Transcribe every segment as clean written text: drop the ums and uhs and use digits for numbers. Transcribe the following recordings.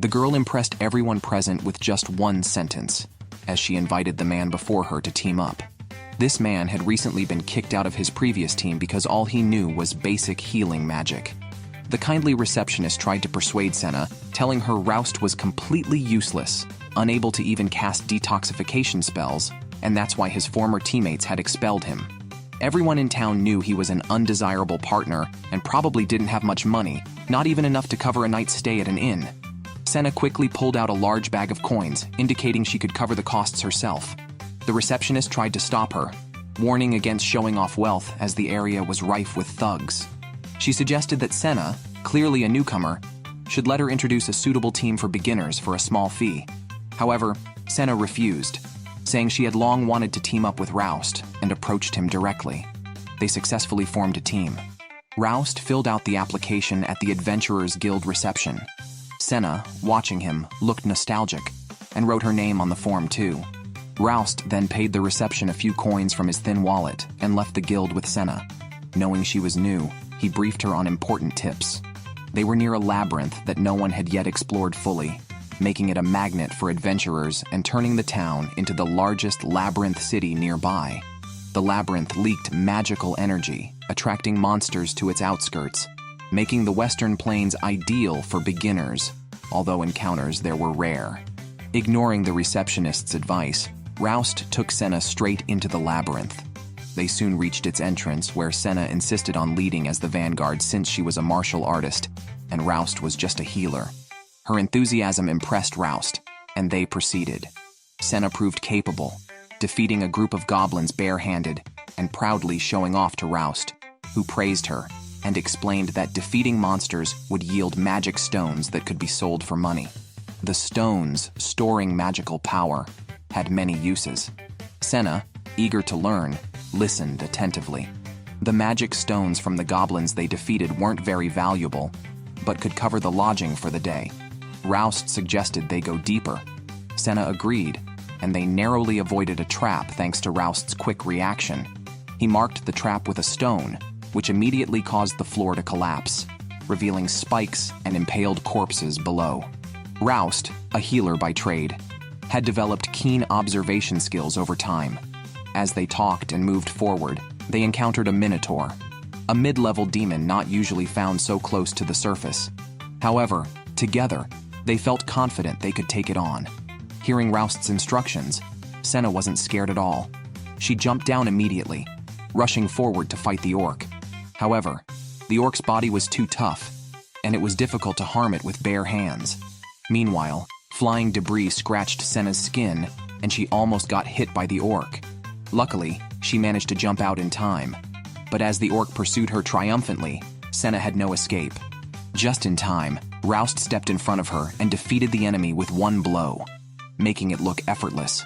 The girl impressed everyone present with just one sentence, as she invited the man before her to team up. This man had recently been kicked out of his previous team because all he knew was basic healing magic. The kindly receptionist tried to persuade Senna, telling her Rous was completely useless, unable to even cast detoxification spells, and that's why his former teammates had expelled him. Everyone in town knew he was an undesirable partner and probably didn't have much money, not even enough to cover a night's stay at an inn. Senna quickly pulled out a large bag of coins, indicating she could cover the costs herself. The receptionist tried to stop her, warning against showing off wealth as the area was rife with thugs. She suggested that Senna, clearly a newcomer, should let her introduce a suitable team for beginners for a small fee. However, Senna refused, saying she had long wanted to team up with Rous and approached him directly. They successfully formed a team. Rous filled out the application at the Adventurers Guild reception. Senna, watching him, looked nostalgic and wrote her name on the form too. Rous then paid the reception a few coins from his thin wallet and left the guild with Senna. Knowing she was new, he briefed her on important tips. They were near a labyrinth that no one had yet explored fully, making it a magnet for adventurers and turning the town into the largest labyrinth city nearby. The labyrinth leaked magical energy, attracting monsters to its outskirts, making the Western Plains ideal for beginners, although encounters there were rare. Ignoring the receptionist's advice, Rous took Senna straight into the labyrinth. They soon reached its entrance, where Senna insisted on leading as the vanguard since she was a martial artist, and Rous was just a healer. Her enthusiasm impressed Rous, and they proceeded. Senna proved capable, defeating a group of goblins barehanded and proudly showing off to Rous, who praised her and explained that defeating monsters would yield magic stones that could be sold for money. The stones, storing magical power, had many uses. Senna, eager to learn, listened attentively. The magic stones from the goblins they defeated weren't very valuable, but could cover the lodging for the day. Rous suggested they go deeper. Senna agreed, and they narrowly avoided a trap thanks to Rous's quick reaction. He marked the trap with a stone, which immediately caused the floor to collapse, revealing spikes and impaled corpses below. Rous, a healer by trade, had developed keen observation skills over time. As they talked and moved forward, they encountered a minotaur, a mid-level demon not usually found so close to the surface. However, together, they felt confident they could take it on. Hearing Rous's instructions, Senna wasn't scared at all. She jumped down immediately, rushing forward to fight the orc. However, the orc's body was too tough, and it was difficult to harm it with bare hands. Meanwhile, flying debris scratched Senna's skin, and she almost got hit by the orc. Luckily, she managed to jump out in time. But as the orc pursued her triumphantly, Senna had no escape. Just in time, Rous stepped in front of her and defeated the enemy with one blow, making it look effortless.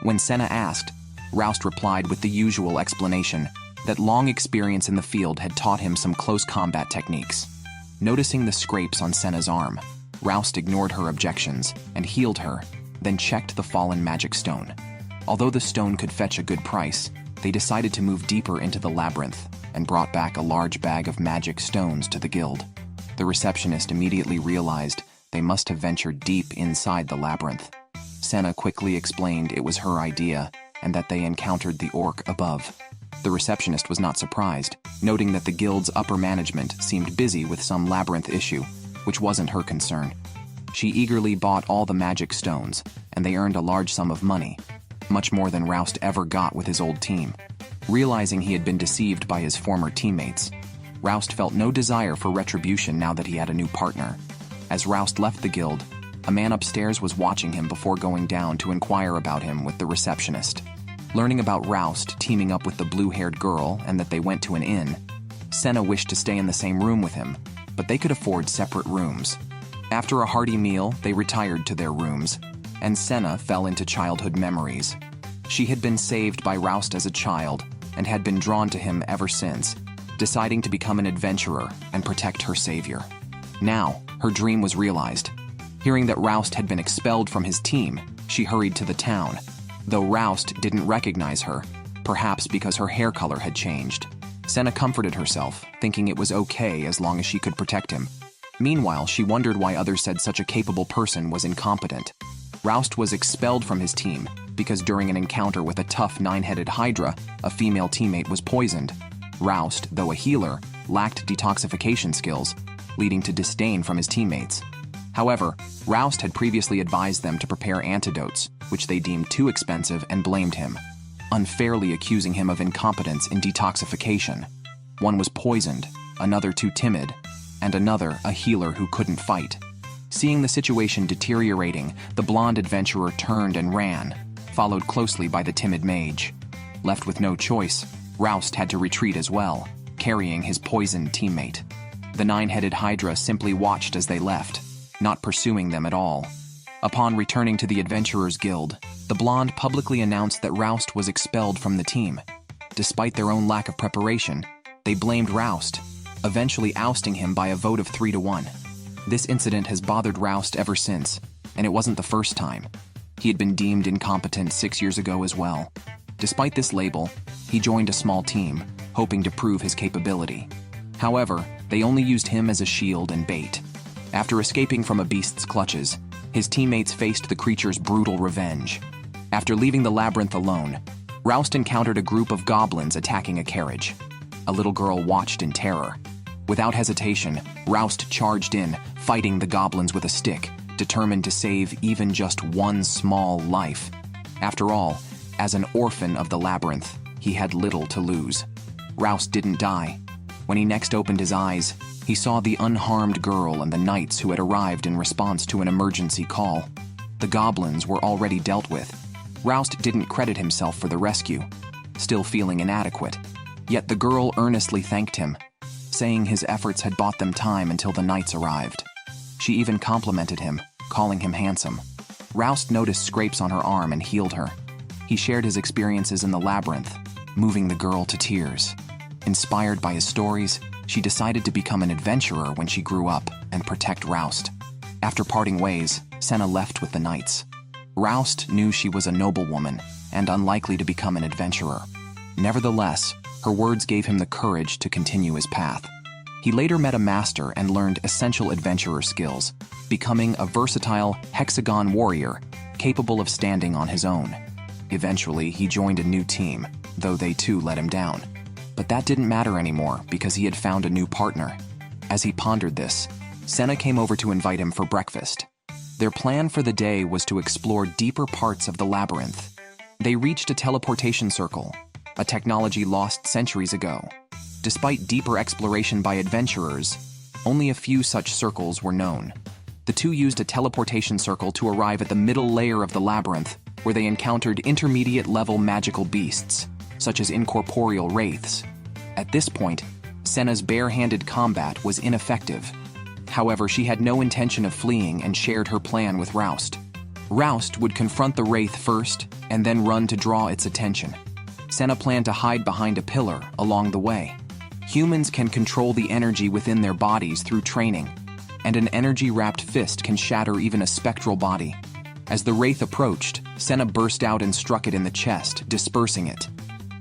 When Senna asked, Rous replied with the usual explanation that long experience in the field had taught him some close combat techniques. Noticing the scrapes on Senna's arm, Rous ignored her objections and healed her, then checked the fallen magic stone. Although the stone could fetch a good price, they decided to move deeper into the labyrinth and brought back a large bag of magic stones to the guild. The receptionist immediately realized they must have ventured deep inside the labyrinth. Senna quickly explained it was her idea and that they encountered the orc above. The receptionist was not surprised, noting that the guild's upper management seemed busy with some labyrinth issue, which wasn't her concern. She eagerly bought all the magic stones, and they earned a large sum of money, much more than Rous ever got with his old team. Realizing he had been deceived by his former teammates, Rous felt no desire for retribution now that he had a new partner. As Rous left the guild, a man upstairs was watching him before going down to inquire about him with the receptionist. Learning about Rous teaming up with the blue-haired girl and that they went to an inn, Senna wished to stay in the same room with him, but they could afford separate rooms. After a hearty meal, they retired to their rooms, and Senna fell into childhood memories. She had been saved by Rous as a child and had been drawn to him ever since, deciding to become an adventurer and protect her savior. Now, her dream was realized. Hearing that Rous had been expelled from his team, she hurried to the town, though Rous didn't recognize her, perhaps because her hair color had changed. Senna comforted herself, thinking it was okay as long as she could protect him. Meanwhile, she wondered why others said such a capable person was incompetent. Rous was expelled from his team because during an encounter with a tough nine-headed Hydra, a female teammate was poisoned. Rous, though a healer, lacked detoxification skills, leading to disdain from his teammates. However, Rous had previously advised them to prepare antidotes, which they deemed too expensive and blamed him, unfairly accusing him of incompetence in detoxification. One was poisoned, another too timid, and another a healer who couldn't fight. Seeing the situation deteriorating, the blonde adventurer turned and ran, followed closely by the timid mage. Left with no choice, Rous had to retreat as well, carrying his poisoned teammate. The nine-headed Hydra simply watched as they left, not pursuing them at all. Upon returning to the Adventurers Guild, the blonde publicly announced that Rous was expelled from the team. Despite their own lack of preparation, they blamed Rous, eventually ousting him by a vote of 3-1. This incident has bothered Rous ever since, and it wasn't the first time. He had been deemed incompetent 6 years ago as well. Despite this label, he joined a small team, hoping to prove his capability. However, they only used him as a shield and bait. After escaping from a beast's clutches, his teammates faced the creature's brutal revenge. After leaving the labyrinth alone, Rous encountered a group of goblins attacking a carriage. A little girl watched in terror. Without hesitation, Rous charged in, fighting the goblins with a stick, determined to save even just one small life. After all, as an orphan of the labyrinth, he had little to lose. Rous didn't die. When he next opened his eyes, he saw the unharmed girl and the knights who had arrived in response to an emergency call. The goblins were already dealt with. Rous didn't credit himself for the rescue, still feeling inadequate. Yet the girl earnestly thanked him, saying his efforts had bought them time until the knights arrived. She even complimented him, calling him handsome. Rous noticed scrapes on her arm and healed her. He shared his experiences in the labyrinth, moving the girl to tears. Inspired by his stories, she decided to become an adventurer when she grew up and protect Rous. After parting ways, Senna left with the knights. Rous knew she was a noblewoman and unlikely to become an adventurer. Nevertheless, her words gave him the courage to continue his path. He later met a master and learned essential adventurer skills, becoming a versatile hexagon warrior capable of standing on his own. Eventually, he joined a new team, though they too let him down. But that didn't matter anymore because he had found a new partner. As he pondered this, Senna came over to invite him for breakfast. Their plan for the day was to explore deeper parts of the labyrinth. They reached a teleportation circle, a technology lost centuries ago. Despite deeper exploration by adventurers, only a few such circles were known. The two used a teleportation circle to arrive at the middle layer of the labyrinth, where they encountered intermediate-level magical beasts, such as incorporeal wraiths. At this point, Senna's bare-handed combat was ineffective. However, she had no intention of fleeing and shared her plan with Rous. Rous would confront the wraith first and then run to draw its attention. Senna planned to hide behind a pillar along the way. Humans can control the energy within their bodies through training, and an energy-wrapped fist can shatter even a spectral body. As the wraith approached, Senna burst out and struck it in the chest, dispersing it.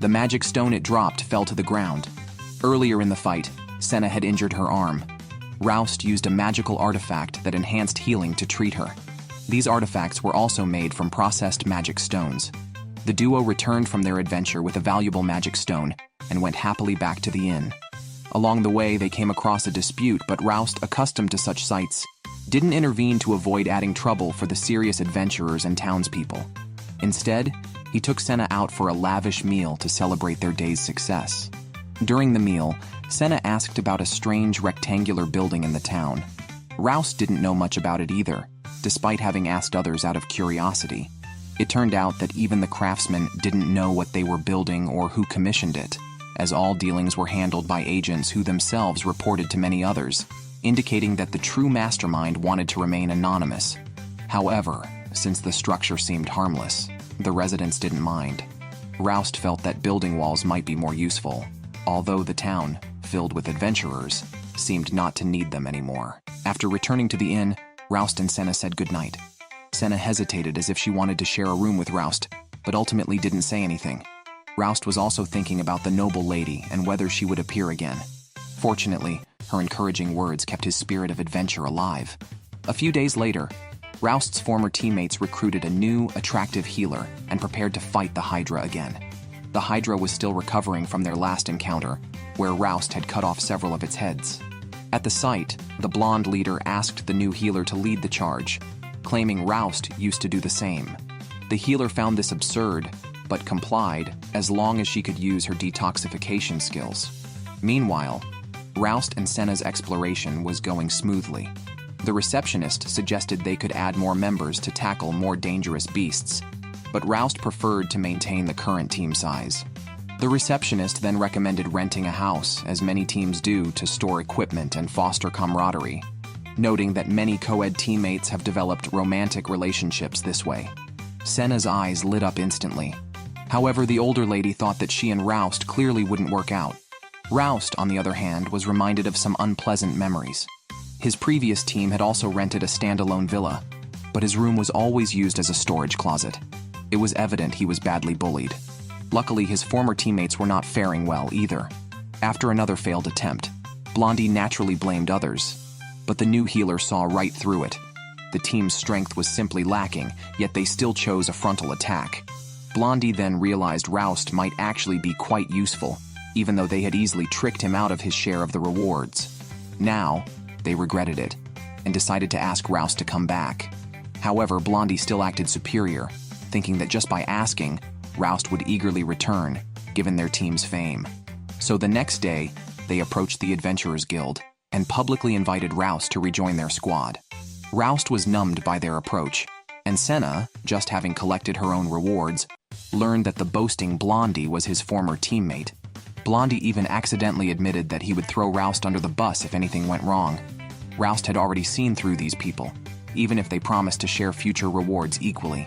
The magic stone it dropped fell to the ground. Earlier in the fight, Senna had injured her arm. Rous used a magical artifact that enhanced healing to treat her. These artifacts were also made from processed magic stones. The duo returned from their adventure with a valuable magic stone and went happily back to the inn. Along the way, they came across a dispute, but Rous, accustomed to such sights, didn't intervene to avoid adding trouble for the serious adventurers and townspeople. Instead, he took Senna out for a lavish meal to celebrate their day's success. During the meal, Senna asked about a strange rectangular building in the town. Rous didn't know much about it either, despite having asked others out of curiosity. It turned out that even the craftsmen didn't know what they were building or who commissioned it, as all dealings were handled by agents who themselves reported to many others, indicating that the true mastermind wanted to remain anonymous. However, since the structure seemed harmless, the residents didn't mind. Rous felt that building walls might be more useful, although the town, filled with adventurers, seemed not to need them anymore. After returning to the inn, Rous and Senna said goodnight. Senna hesitated as if she wanted to share a room with Rous, but ultimately didn't say anything. Rous was also thinking about the noble lady and whether she would appear again. Fortunately, Her encouraging words kept his spirit of adventure alive. A few days later, Roust's former teammates recruited a new, attractive healer and prepared to fight the Hydra again. The Hydra was still recovering from their last encounter, where Roust had cut off several of its heads. At the site, the blonde leader asked the new healer to lead the charge, claiming Roust used to do the same. The healer found this absurd, but complied as long as she could use her detoxification skills. Meanwhile, Roust and Senna's exploration was going smoothly. The receptionist suggested they could add more members to tackle more dangerous beasts, but Roust preferred to maintain the current team size. The receptionist then recommended renting a house, as many teams do, to store equipment and foster camaraderie, noting that many co-ed teammates have developed romantic relationships this way. Senna's eyes lit up instantly. However, the older lady thought that she and Roust clearly wouldn't work out. Roust, on the other hand, was reminded of some unpleasant memories. His previous team had also rented a standalone villa, but his room was always used as a storage closet. It was evident he was badly bullied. Luckily, his former teammates were not faring well either. After another failed attempt, Blondie naturally blamed others, but the new healer saw right through it. The team's strength was simply lacking, yet they still chose a frontal attack. Blondie then realized Roust might actually be quite useful, even though they had easily tricked him out of his share of the rewards. Now, they regretted it, and decided to ask Roust to come back. However, Blondie still acted superior, thinking that just by asking, Roust would eagerly return, given their team's fame. So the next day, they approached the Adventurers Guild, and publicly invited Roust to rejoin their squad. Roust was numbed by their approach, and Senna, just having collected her own rewards, learned that the boasting Blondie was his former teammate. Blondie even accidentally admitted that he would throw Roust under the bus if anything went wrong. Roust had already seen through these people, even if they promised to share future rewards equally.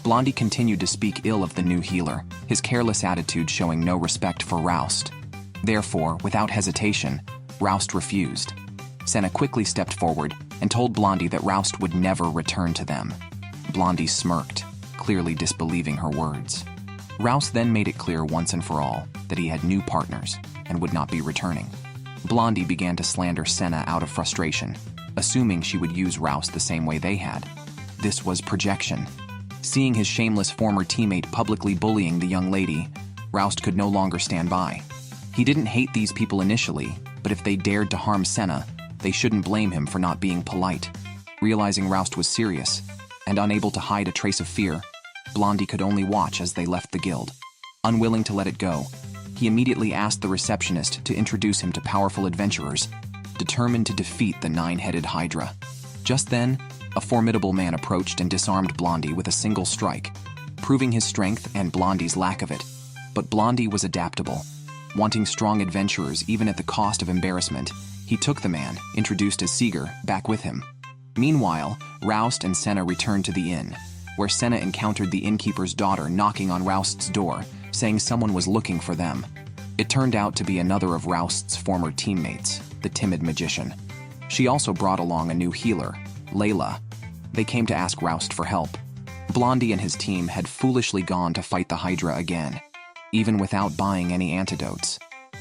Blondie continued to speak ill of the new healer, his careless attitude showing no respect for Roust. Therefore, without hesitation, Roust refused. Senna quickly stepped forward and told Blondie that Roust would never return to them. Blondie smirked, clearly disbelieving her words. Roust then made it clear once and for all that he had new partners and would not be returning. Blondie began to slander Senna out of frustration, assuming she would use Roust the same way they had. This was projection. Seeing his shameless former teammate publicly bullying the young lady, Roust could no longer stand by. He didn't hate these people initially, but if they dared to harm Senna, they shouldn't blame him for not being polite. Realizing Roust was serious, and unable to hide a trace of fear, Blondie could only watch as they left the guild. Unwilling to let it go, he immediately asked the receptionist to introduce him to powerful adventurers, determined to defeat the nine-headed Hydra. Just then, a formidable man approached and disarmed Blondie with a single strike, proving his strength and Blondie's lack of it. But Blondie was adaptable. Wanting strong adventurers even at the cost of embarrassment, he took the man, introduced as Seeger, back with him. Meanwhile, Roust and Senna returned to the inn, where Senna encountered the innkeeper's daughter knocking on Roust's door, saying someone was looking for them. It turned out to be another of Roust's former teammates, the timid magician. She also brought along a new healer, Layla. They came to ask Roust for help. Blondie and his team had foolishly gone to fight the Hydra again, even without buying any antidotes.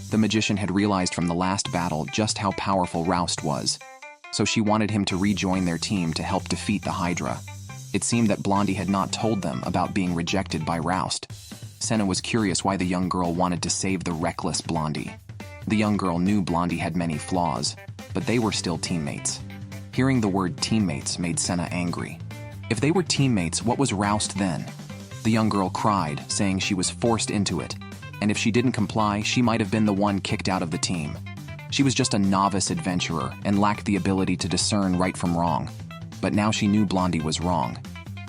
The magician had realized from the last battle just how powerful Roust was, so she wanted him to rejoin their team to help defeat the Hydra. It seemed that Blondie had not told them about being rejected by Roust. Senna was curious why the young girl wanted to save the reckless Blondie. The young girl knew Blondie had many flaws, but they were still teammates. Hearing the word teammates made Senna angry. If they were teammates, what was Roust then? The young girl cried, saying she was forced into it, and if she didn't comply, she might have been the one kicked out of the team. She was just a novice adventurer and lacked the ability to discern right from wrong. But now she knew Blondie was wrong,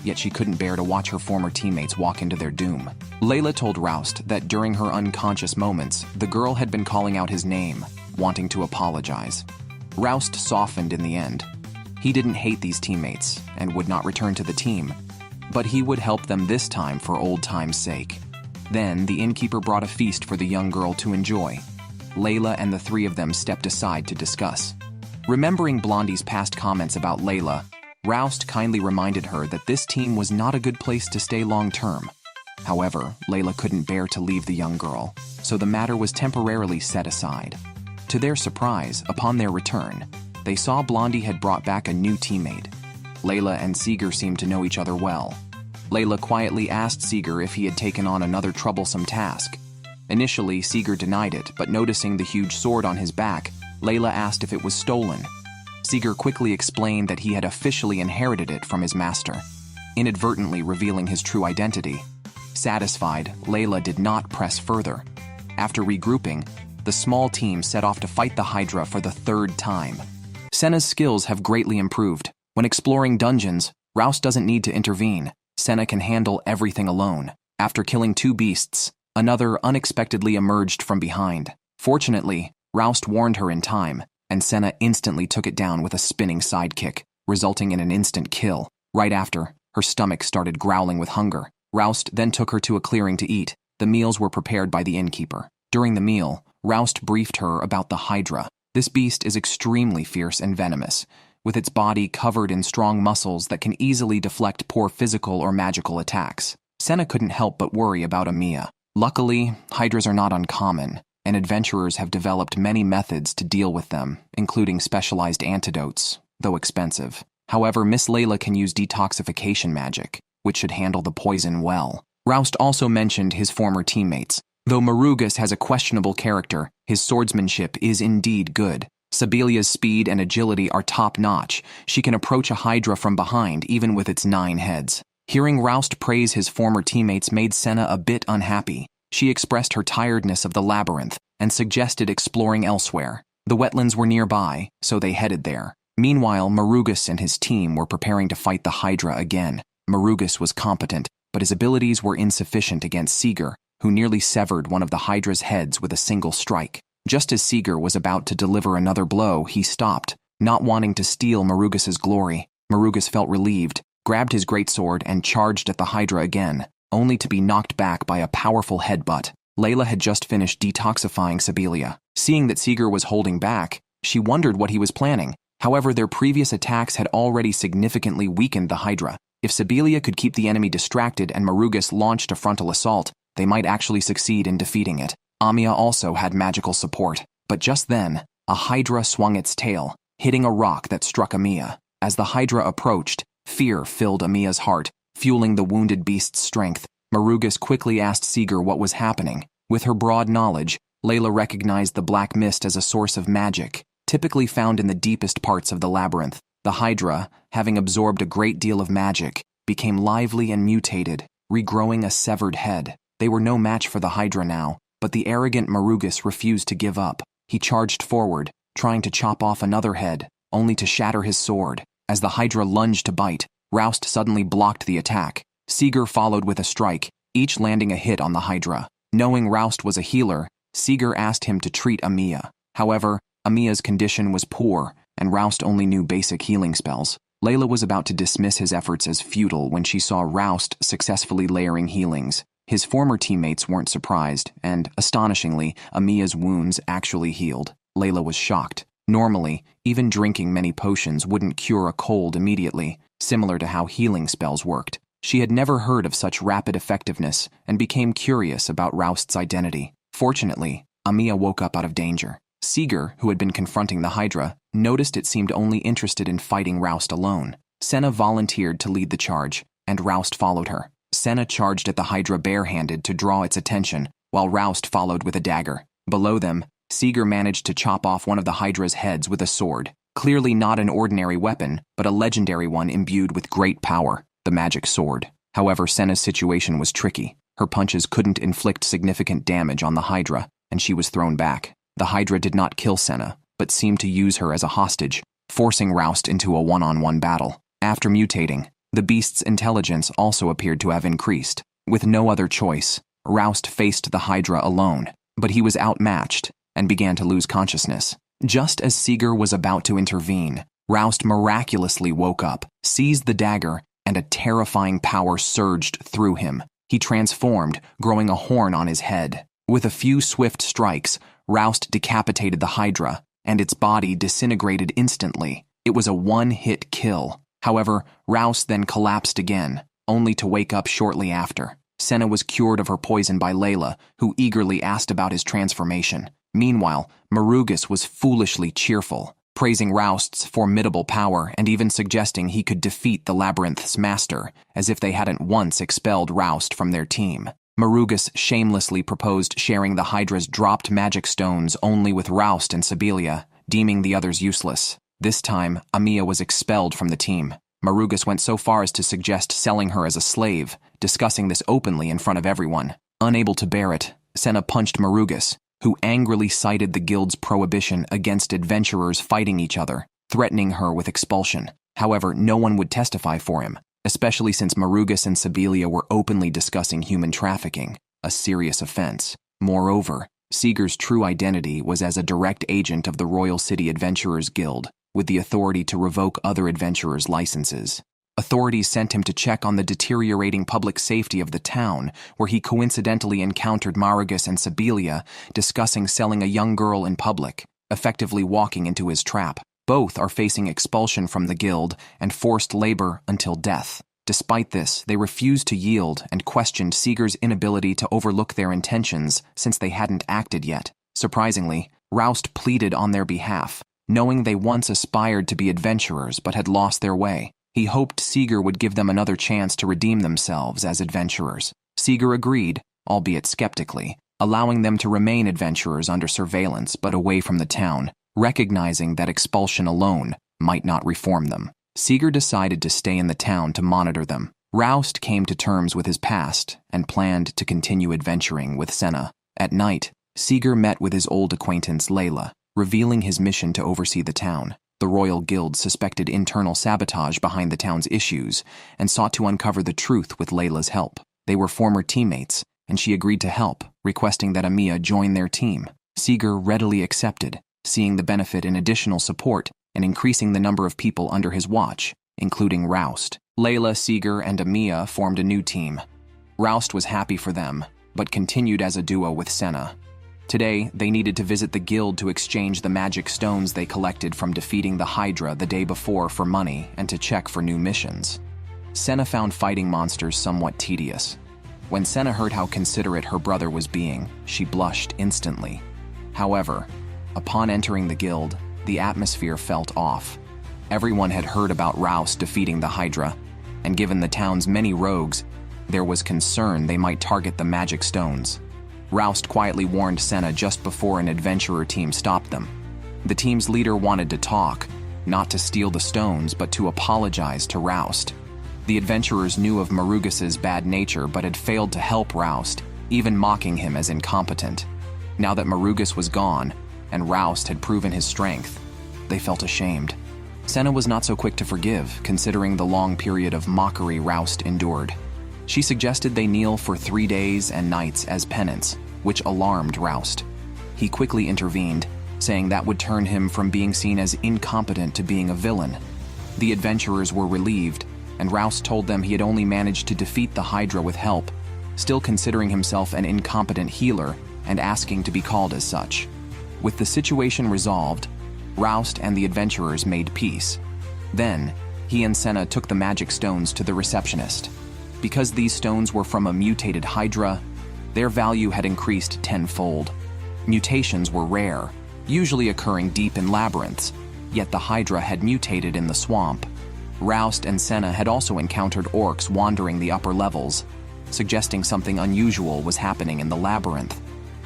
yet she couldn't bear to watch her former teammates walk into their doom. Layla told Roust that during her unconscious moments, the girl had been calling out his name, wanting to apologize. Roust softened in the end. He didn't hate these teammates and would not return to the team, but he would help them this time for old time's sake. Then the innkeeper brought a feast for the young girl to enjoy. Layla and the three of them stepped aside to discuss. Remembering Blondie's past comments about Layla, Roust kindly reminded her that this team was not a good place to stay long-term. However, Layla couldn't bear to leave the young girl, so the matter was temporarily set aside. To their surprise, upon their return, they saw Blondie had brought back a new teammate. Layla and Seeger seemed to know each other well. Layla quietly asked Seeger if he had taken on another troublesome task. Initially, Seeger denied it, but noticing the huge sword on his back, Layla asked if it was stolen. Seeger quickly explained that he had officially inherited it from his master, inadvertently revealing his true identity. Satisfied, Layla did not press further. After regrouping, the small team set off to fight the Hydra for the third time. Senna's skills have greatly improved. When exploring dungeons, Rous doesn't need to intervene. Senna can handle everything alone. After killing 2 beasts, another unexpectedly emerged from behind. Fortunately, Rous warned her in time, and Senna instantly took it down with a spinning sidekick, resulting in an instant kill. Right after, her stomach started growling with hunger. Rous then took her to a clearing to eat. The meals were prepared by the innkeeper. During the meal, Rous briefed her about the Hydra. This beast is extremely fierce and venomous, with its body covered in strong muscles that can easily deflect poor physical or magical attacks. Senna couldn't help but worry about Amiya. Luckily, Hydras are not uncommon, and adventurers have developed many methods to deal with them, including specialized antidotes, though expensive. However, Miss Layla can use detoxification magic, which should handle the poison well. Rous also mentioned his former teammates. Though Marugus has a questionable character, his swordsmanship is indeed good. Sibelia's speed and agility are top-notch. She can approach a Hydra from behind, even with its 9 heads. Hearing Rous praise his former teammates made Senna a bit unhappy. She expressed her tiredness of the Labyrinth and suggested exploring elsewhere. The wetlands were nearby, so they headed there. Meanwhile, Marugus and his team were preparing to fight the Hydra again. Marugus was competent, but his abilities were insufficient against Seeger, who nearly severed one of the Hydra's heads with a single strike. Just as Seeger was about to deliver another blow, he stopped, not wanting to steal Marugus's glory. Marugus felt relieved, grabbed his greatsword, and charged at the Hydra again, only to be knocked back by a powerful headbutt. Layla had just finished detoxifying Sibelia. Seeing that Seeger was holding back, she wondered what he was planning. However, their previous attacks had already significantly weakened the Hydra. If Sibelia could keep the enemy distracted and Marugus launched a frontal assault, they might actually succeed in defeating it. Amiya also had magical support, but just then, a Hydra swung its tail, hitting a rock that struck Amiya. As the Hydra approached, fear filled Amiya's heart, fueling the wounded beast's strength. Marugus quickly asked Seeger what was happening. With her broad knowledge, Layla recognized the black mist as a source of magic, typically found in the deepest parts of the Labyrinth. The Hydra, having absorbed a great deal of magic, became lively and mutated, regrowing a severed head. They were no match for the Hydra now, but the arrogant Marugus refused to give up. He charged forward, trying to chop off another head, only to shatter his sword. As the Hydra lunged to bite, Rous suddenly blocked the attack. Seeger followed with a strike, each landing a hit on the Hydra. Knowing Rous was a healer, Seeger asked him to treat Amiya. However, Amiya's condition was poor, and Rous only knew basic healing spells. Layla was about to dismiss his efforts as futile when she saw Rous successfully layering healings. His former teammates weren't surprised, and, astonishingly, Amiya's wounds actually healed. Layla was shocked. Normally, even drinking many potions wouldn't cure a cold immediately, similar to how healing spells worked. She had never heard of such rapid effectiveness and became curious about Roust's identity. Fortunately, Amiya woke up out of danger. Seeger, who had been confronting the Hydra, noticed it seemed only interested in fighting Rous alone. Senna volunteered to lead the charge, and Rous followed her. Senna charged at the Hydra barehanded to draw its attention, while Rous followed with a dagger. Below them, Seeger managed to chop off one of the Hydra's heads with a sword. Clearly not an ordinary weapon, but a legendary one imbued with great power, the magic sword. However, Senna's situation was tricky. Her punches couldn't inflict significant damage on the Hydra, and she was thrown back. The Hydra did not kill Senna, but seemed to use her as a hostage, forcing Rous into a one-on-one battle. After mutating, the beast's intelligence also appeared to have increased. With no other choice, Rous faced the Hydra alone, but he was outmatched and began to lose consciousness. Just as Seeger was about to intervene, Rous miraculously woke up, seized the dagger, and a terrifying power surged through him. He transformed, growing a horn on his head. With a few swift strikes, Rous decapitated the Hydra, and its body disintegrated instantly. It was a one-hit kill. However, Rous then collapsed again, only to wake up shortly after. Senna was cured of her poison by Layla, who eagerly asked about his transformation. Meanwhile, Marugus was foolishly cheerful, praising Roust's formidable power and even suggesting he could defeat the Labyrinth's master, as if they hadn't once expelled Roust from their team. Marugus shamelessly proposed sharing the Hydra's dropped magic stones only with Roust and Sibelia, deeming the others useless. This time, Amia was expelled from the team. Marugus went so far as to suggest selling her as a slave, discussing this openly in front of everyone. Unable to bear it, Senna punched Marugus, who angrily cited the guild's prohibition against adventurers fighting each other, threatening her with expulsion. However, no one would testify for him, especially since Marugus and Sibelia were openly discussing human trafficking, a serious offense. Moreover, Seeger's true identity was as a direct agent of the Royal City Adventurers Guild, with the authority to revoke other adventurers' licenses. Authorities sent him to check on the deteriorating public safety of the town, where he coincidentally encountered Marugus and Sibelia discussing selling a young girl in public, effectively walking into his trap. Both are facing expulsion from the guild and forced labor until death. Despite this, they refused to yield and questioned Seeger's inability to overlook their intentions since they hadn't acted yet. Surprisingly, Roust pleaded on their behalf, knowing they once aspired to be adventurers but had lost their way. He hoped Seeger would give them another chance to redeem themselves as adventurers. Seeger agreed, albeit skeptically, allowing them to remain adventurers under surveillance but away from the town, recognizing that expulsion alone might not reform them. Seeger decided to stay in the town to monitor them. Roust came to terms with his past and planned to continue adventuring with Senna. At night, Seeger met with his old acquaintance Layla, revealing his mission to oversee the town. The Royal Guild suspected internal sabotage behind the town's issues and sought to uncover the truth with Layla's help. They were former teammates, and she agreed to help, requesting that Amia join their team. Seeger readily accepted, seeing the benefit in additional support and increasing the number of people under his watch, including Roust. Layla, Seeger, and Amia formed a new team. Roust was happy for them, but continued as a duo with Senna. Today, they needed to visit the guild to exchange the magic stones they collected from defeating the Hydra the day before for money and to check for new missions. Senna found fighting monsters somewhat tedious. When Senna heard how considerate her brother was being, she blushed instantly. However, upon entering the guild, the atmosphere felt off. Everyone had heard about Rous defeating the Hydra, and given the town's many rogues, there was concern they might target the magic stones. Roust quietly warned Senna just before an adventurer team stopped them. The team's leader wanted to talk, not to steal the stones, but to apologize to Roust. The adventurers knew of Marugus's bad nature but had failed to help Roust, even mocking him as incompetent. Now that Marugus was gone, and Roust had proven his strength, they felt ashamed. Senna was not so quick to forgive, considering the long period of mockery Roust endured. She suggested they kneel for 3 days and nights as penance, which alarmed Roust. He quickly intervened, saying that would turn him from being seen as incompetent to being a villain. The adventurers were relieved, and Roust told them he had only managed to defeat the Hydra with help, still considering himself an incompetent healer and asking to be called as such. With the situation resolved, Roust and the adventurers made peace. Then, he and Senna took the magic stones to the receptionist. Because these stones were from a mutated Hydra, their value had increased tenfold. Mutations were rare, usually occurring deep in labyrinths, yet the Hydra had mutated in the swamp. Roust and Senna had also encountered orcs wandering the upper levels, suggesting something unusual was happening in the labyrinth.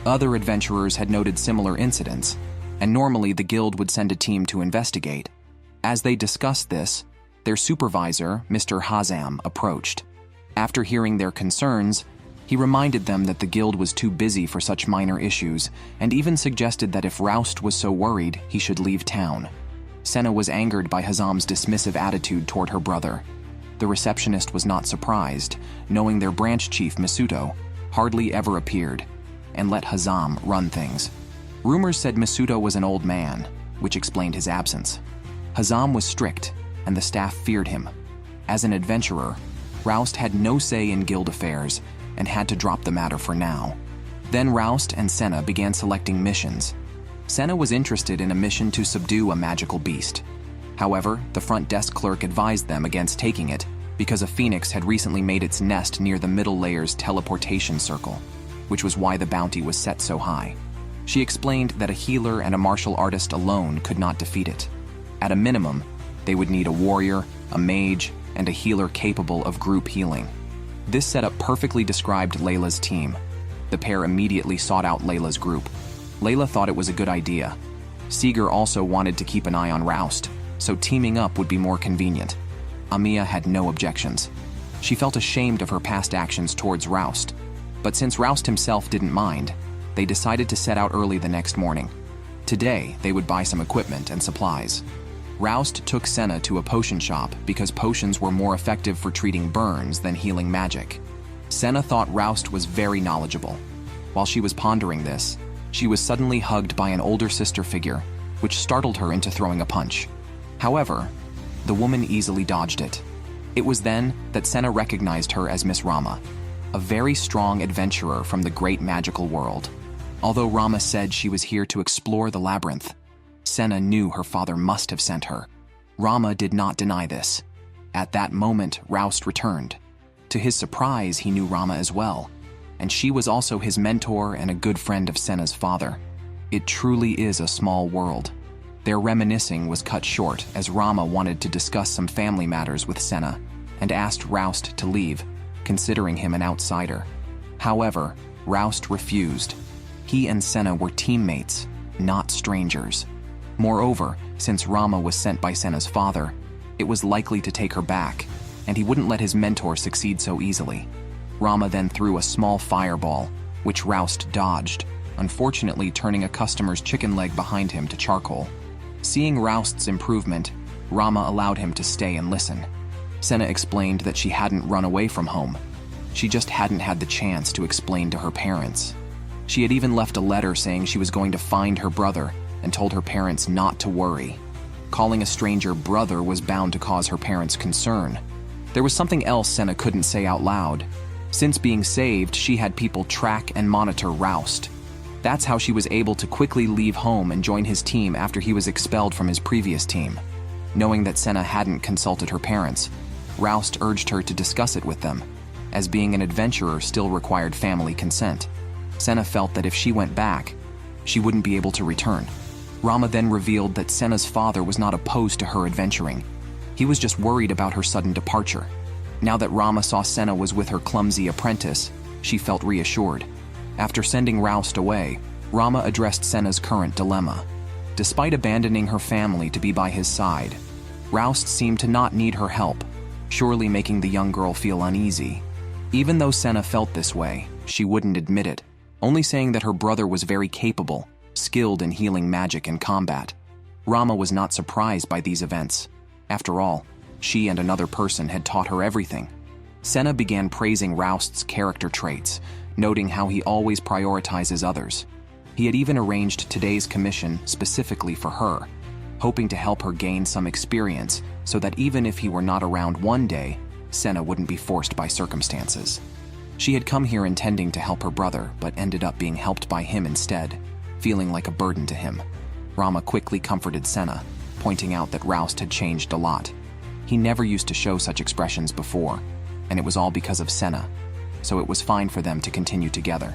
Other adventurers had noted similar incidents, and normally the guild would send a team to investigate. As they discussed this, their supervisor, Mr. Hazam, approached. After hearing their concerns, he reminded them that the guild was too busy for such minor issues, and even suggested that if Roust was so worried, he should leave town. Senna was angered by Hazam's dismissive attitude toward her brother. The receptionist was not surprised, knowing their branch chief, Masuto, hardly ever appeared, and let Hazam run things. Rumors said Masuto was an old man, which explained his absence. Hazam was strict, and the staff feared him. As an adventurer, Roust had no say in guild affairs and had to drop the matter for now. Then Roust and Senna began selecting missions. Senna was interested in a mission to subdue a magical beast. However, the front desk clerk advised them against taking it because a phoenix had recently made its nest near the middle layer's teleportation circle, which was why the bounty was set so high. She explained that a healer and a martial artist alone could not defeat it. At a minimum, they would need a warrior, a mage, and a healer capable of group healing. This setup perfectly described Layla's team. The pair immediately sought out Layla's group. Layla thought it was a good idea. Seeger also wanted to keep an eye on Rous, so teaming up would be more convenient. Amiya had no objections. She felt ashamed of her past actions towards Rous, but since Rous himself didn't mind, they decided to set out early the next morning. Today, they would buy some equipment and supplies. Rous took Senna to a potion shop because potions were more effective for treating burns than healing magic. Senna thought Rous was very knowledgeable. While she was pondering this, she was suddenly hugged by an older sister figure, which startled her into throwing a punch. However, the woman easily dodged it. It was then that Senna recognized her as Miss Rama, a very strong adventurer from the great magical world. Although Rama said she was here to explore the Labyrinth, Senna knew her father must have sent her. Rama did not deny this. At that moment, Rous returned. To his surprise, he knew Rama as well, and she was also his mentor and a good friend of Senna's father. It truly is a small world. Their reminiscing was cut short as Rama wanted to discuss some family matters with Senna and asked Rous to leave, considering him an outsider. However, Rous refused. He and Senna were teammates, not strangers. Moreover, since Rama was sent by Senna's father, it was likely to take her back, and he wouldn't let his mentor succeed so easily. Rama then threw a small fireball, which Rous dodged, unfortunately turning a customer's chicken leg behind him to charcoal. Seeing Roust's improvement, Rama allowed him to stay and listen. Senna explained that she hadn't run away from home. She just hadn't had the chance to explain to her parents. She had even left a letter saying she was going to find her brother and told her parents not to worry. Calling a stranger brother was bound to cause her parents concern. There was something else Senna couldn't say out loud. Since being saved, she had people track and monitor Rous. That's how she was able to quickly leave home and join his team after he was expelled from his previous team. Knowing that Senna hadn't consulted her parents, Rous urged her to discuss it with them, as being an adventurer still required family consent. Senna felt that if she went back, she wouldn't be able to return. Rama then revealed that Senna's father was not opposed to her adventuring. He was just worried about her sudden departure. Now that Rama saw Senna was with her clumsy apprentice, she felt reassured. After sending Rous away, Rama addressed Senna's current dilemma. Despite abandoning her family to be by his side, Rous seemed to not need her help, surely making the young girl feel uneasy. Even though Senna felt this way, she wouldn't admit it, only saying that her brother was very capable, skilled in healing magic and combat. Rama was not surprised by these events. After all, she and another person had taught her everything. Senna began praising Roust's character traits, noting how he always prioritizes others. He had even arranged today's commission specifically for her, hoping to help her gain some experience so that even if he were not around one day, Senna wouldn't be forced by circumstances. She had come here intending to help her brother, but ended up being helped by him instead, feeling like a burden to him. Rama quickly comforted Senna, pointing out that Rous had changed a lot. He never used to show such expressions before, and it was all because of Senna, so it was fine for them to continue together.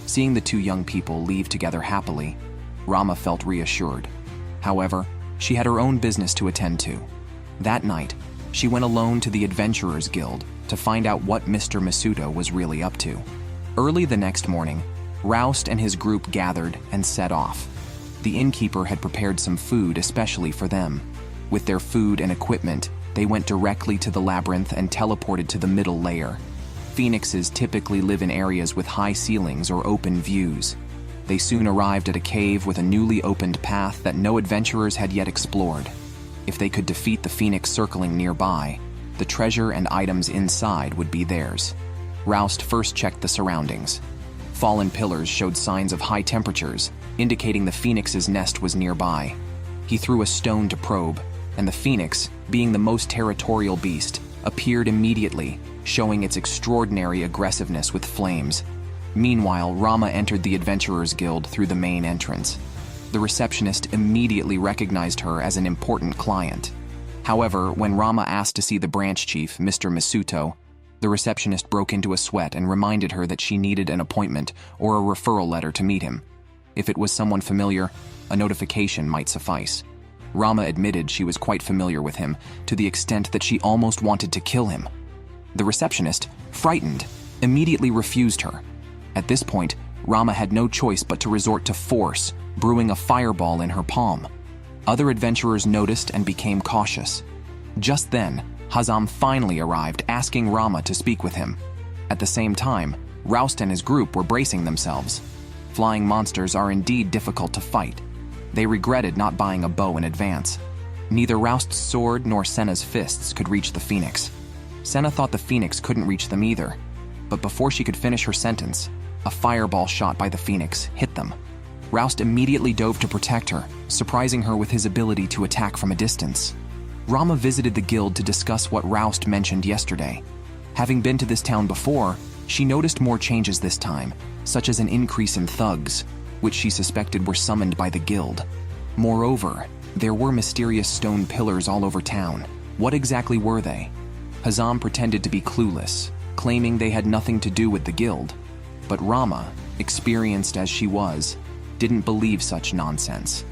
Seeing the two young people leave together happily, Rama felt reassured. However, she had her own business to attend to. That night, she went alone to the Adventurers Guild to find out what Mr. Masuto was really up to. Early the next morning, Rous and his group gathered and set off. The innkeeper had prepared some food especially for them. With their food and equipment, they went directly to the labyrinth and teleported to the middle layer. Phoenixes typically live in areas with high ceilings or open views. They soon arrived at a cave with a newly opened path that no adventurers had yet explored. If they could defeat the phoenix circling nearby, the treasure and items inside would be theirs. Rous first checked the surroundings. Fallen pillars showed signs of high temperatures, indicating the phoenix's nest was nearby. He threw a stone to probe, and the phoenix, being the most territorial beast, appeared immediately, showing its extraordinary aggressiveness with flames. Meanwhile, Rama entered the Adventurers Guild through the main entrance. The receptionist immediately recognized her as an important client. However, when Rama asked to see the branch chief, Mr. Masuto, the receptionist broke into a sweat and reminded her that she needed an appointment or a referral letter to meet him. If it was someone familiar, a notification might suffice. Rama admitted she was quite familiar with him, to the extent that she almost wanted to kill him. The receptionist, frightened, immediately refused her. At this point, Rama had no choice but to resort to force, brewing a fireball in her palm. Other adventurers noticed and became cautious. Just then, Hazam finally arrived, asking Rama to speak with him. At the same time, Rous and his group were bracing themselves. Flying monsters are indeed difficult to fight. They regretted not buying a bow in advance. Neither Roust's sword nor Senna's fists could reach the phoenix. Senna thought the phoenix couldn't reach them either, but before she could finish her sentence, a fireball shot by the phoenix hit them. Rous immediately dove to protect her, surprising her with his ability to attack from a distance. Rama visited the guild to discuss what Rous mentioned yesterday. Having been to this town before, she noticed more changes this time, such as an increase in thugs, which she suspected were summoned by the guild. Moreover, there were mysterious stone pillars all over town. What exactly were they? Hazam pretended to be clueless, claiming they had nothing to do with the guild. But Rama, experienced as she was, didn't believe such nonsense.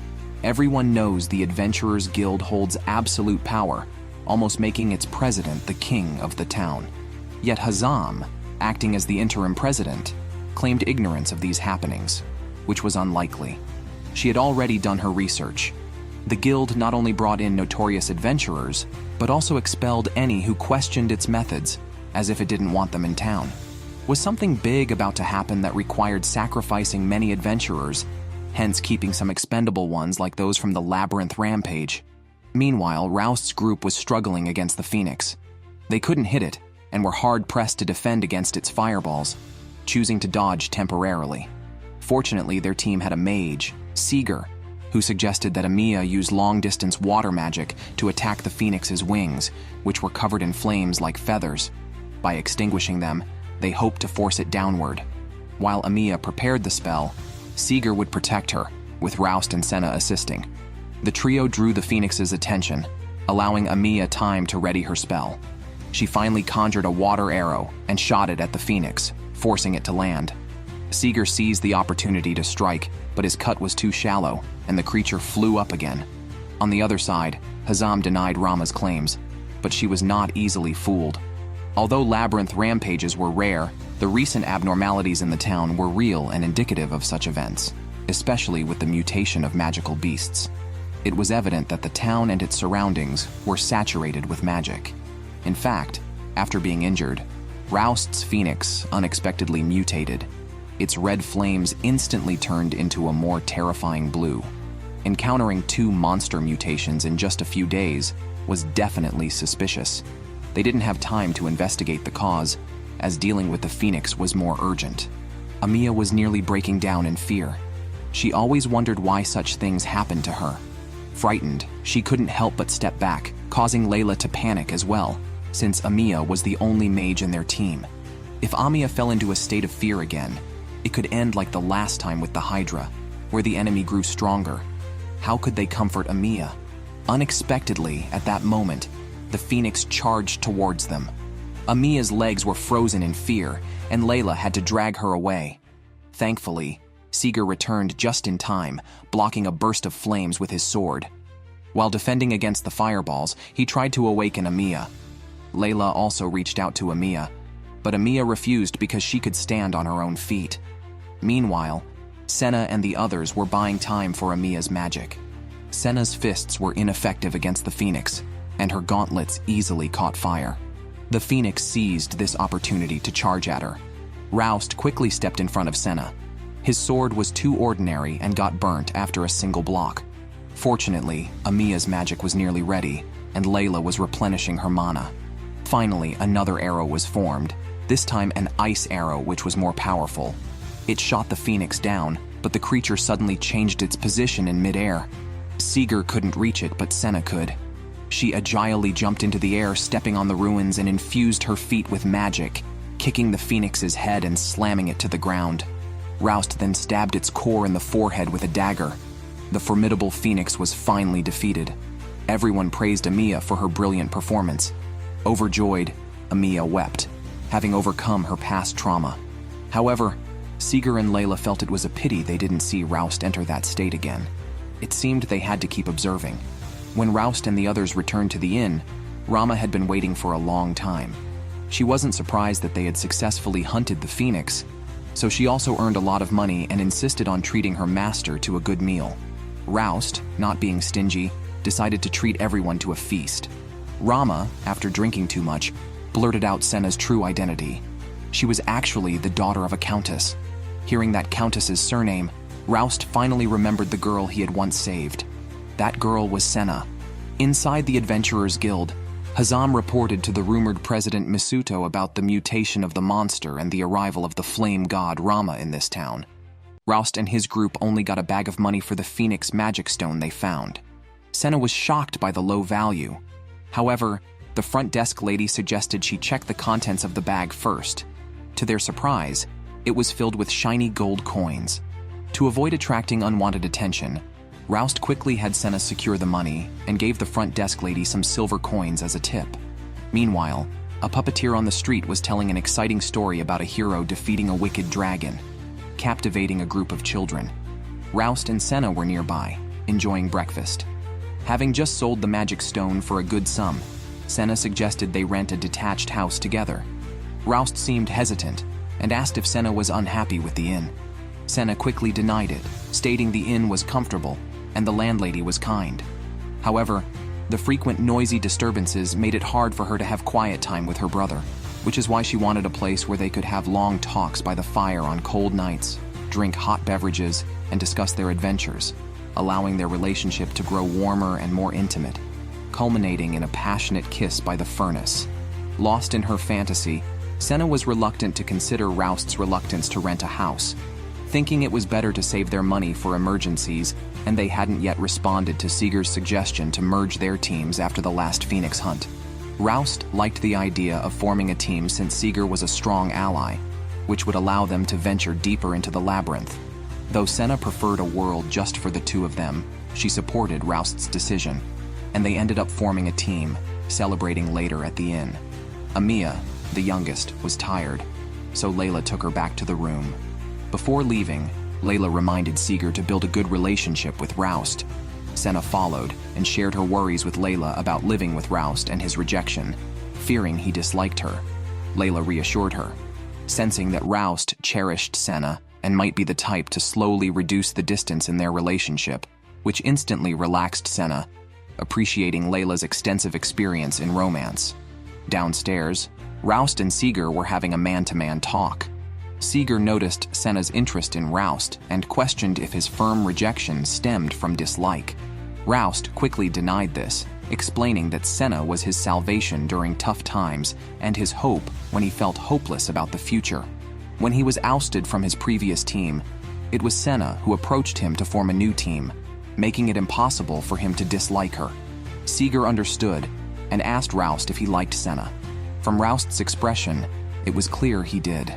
Everyone knows the Adventurers Guild holds absolute power, almost making its president the king of the town. Yet Hazam, acting as the interim president, claimed ignorance of these happenings, which was unlikely. She had already done her research. The guild not only brought in notorious adventurers, but also expelled any who questioned its methods, as if it didn't want them in town. Was something big about to happen that required sacrificing many adventurers, hence keeping some expendable ones like those from the Labyrinth rampage? Meanwhile, Roust's group was struggling against the Phoenix. They couldn't hit it, and were hard-pressed to defend against its fireballs, choosing to dodge temporarily. Fortunately, their team had a mage, Seeger, who suggested that Amiya use long-distance water magic to attack the Phoenix's wings, which were covered in flames like feathers. By extinguishing them, they hoped to force it downward. While Amiya prepared the spell, Seeger would protect her, with Rous and Senna assisting. The trio drew the Phoenix's attention, allowing Amiya time to ready her spell. She finally conjured a water arrow and shot it at the Phoenix, forcing it to land. Seeger seized the opportunity to strike, but his cut was too shallow, and the creature flew up again. On the other side, Hazam denied Rama's claims, but she was not easily fooled. Although Labyrinth rampages were rare, the recent abnormalities in the town were real and indicative of such events, especially with the mutation of magical beasts. It was evident that the town and its surroundings were saturated with magic. In fact, after being injured, Roust's phoenix unexpectedly mutated. Its red flames instantly turned into a more terrifying blue. Encountering two monster mutations in just a few days was definitely suspicious. They didn't have time to investigate the cause, as dealing with the Phoenix was more urgent. Amiya was nearly breaking down in fear. She always wondered why such things happened to her. Frightened, she couldn't help but step back, causing Layla to panic as well, since Amiya was the only mage in their team. If Amiya fell into a state of fear again, it could end like the last time with the Hydra, where the enemy grew stronger. How could they comfort Amiya? Unexpectedly, at that moment, the Phoenix charged towards them. Amiya's legs were frozen in fear, and Layla had to drag her away. Thankfully, Seeger returned just in time, blocking a burst of flames with his sword. While defending against the fireballs, he tried to awaken Amiya. Layla also reached out to Amiya, but Amiya refused because she could stand on her own feet. Meanwhile, Senna and the others were buying time for Amiya's magic. Senna's fists were ineffective against the Phoenix, and her gauntlets easily caught fire. The Phoenix seized this opportunity to charge at her. Rous quickly stepped in front of Senna. His sword was too ordinary and got burnt after a single block. Fortunately, Amiya's magic was nearly ready, and Layla was replenishing her mana. Finally, another arrow was formed, this time an ice arrow which was more powerful. It shot the Phoenix down, but the creature suddenly changed its position in midair. Seeger couldn't reach it, but Senna could. She agilely jumped into the air, stepping on the ruins, and infused her feet with magic, kicking the Phoenix's head and slamming it to the ground. Rous then stabbed its core in the forehead with a dagger. The formidable Phoenix was finally defeated. Everyone praised Amiya for her brilliant performance. Overjoyed, Amiya wept, having overcome her past trauma. However, Seeger and Layla felt it was a pity they didn't see Rous enter that state again. It seemed they had to keep observing. When Rous and the others returned to the inn, Rama had been waiting for a long time. She wasn't surprised that they had successfully hunted the phoenix, so she also earned a lot of money and insisted on treating her master to a good meal. Rous, not being stingy, decided to treat everyone to a feast. Rama, after drinking too much, blurted out Senna's true identity. She was actually the daughter of a countess. Hearing that countess's surname, Rous finally remembered the girl he had once saved. That girl was Senna. Inside the Adventurers Guild, Hazam reported to the rumored President Misuto about the mutation of the monster and the arrival of the flame god Rama in this town. Rous and his group only got a bag of money for the Phoenix magic stone they found. Senna was shocked by the low value. However, the front desk lady suggested she check the contents of the bag first. To their surprise, it was filled with shiny gold coins. To avoid attracting unwanted attention, Rous quickly had Senna secure the money and gave the front desk lady some silver coins as a tip. Meanwhile, a puppeteer on the street was telling an exciting story about a hero defeating a wicked dragon, captivating a group of children. Rous and Senna were nearby, enjoying breakfast. Having just sold the magic stone for a good sum, Senna suggested they rent a detached house together. Rous seemed hesitant and asked if Senna was unhappy with the inn. Senna quickly denied it, stating the inn was comfortable and the landlady was kind. However, the frequent noisy disturbances made it hard for her to have quiet time with her brother, which is why she wanted a place where they could have long talks by the fire on cold nights, drink hot beverages, and discuss their adventures, allowing their relationship to grow warmer and more intimate, culminating in a passionate kiss by the furnace. Lost in her fantasy, Senna was reluctant to consider Roust's reluctance to rent a house, thinking it was better to save their money for emergencies, and they hadn't yet responded to Seeger's suggestion to merge their teams after the last Phoenix hunt. Rous liked the idea of forming a team since Seeger was a strong ally, which would allow them to venture deeper into the Labyrinth. Though Senna preferred a world just for the two of them, she supported Roust's decision, and they ended up forming a team, celebrating later at the inn. Amiya, the youngest, was tired, so Layla took her back to the room. Before leaving, Layla reminded Seeger to build a good relationship with Rous. Senna followed and shared her worries with Layla about living with Rous and his rejection, fearing he disliked her. Layla reassured her, sensing that Rous cherished Senna and might be the type to slowly reduce the distance in their relationship, which instantly relaxed Senna, appreciating Layla's extensive experience in romance. Downstairs, Rous and Seeger were having a man-to-man talk. Seeger noticed Senna's interest in Rous and questioned if his firm rejection stemmed from dislike. Rous quickly denied this, explaining that Senna was his salvation during tough times and his hope when he felt hopeless about the future. When he was ousted from his previous team, it was Senna who approached him to form a new team, making it impossible for him to dislike her. Seeger understood and asked Rous if he liked Senna. From Roust's expression, it was clear he did.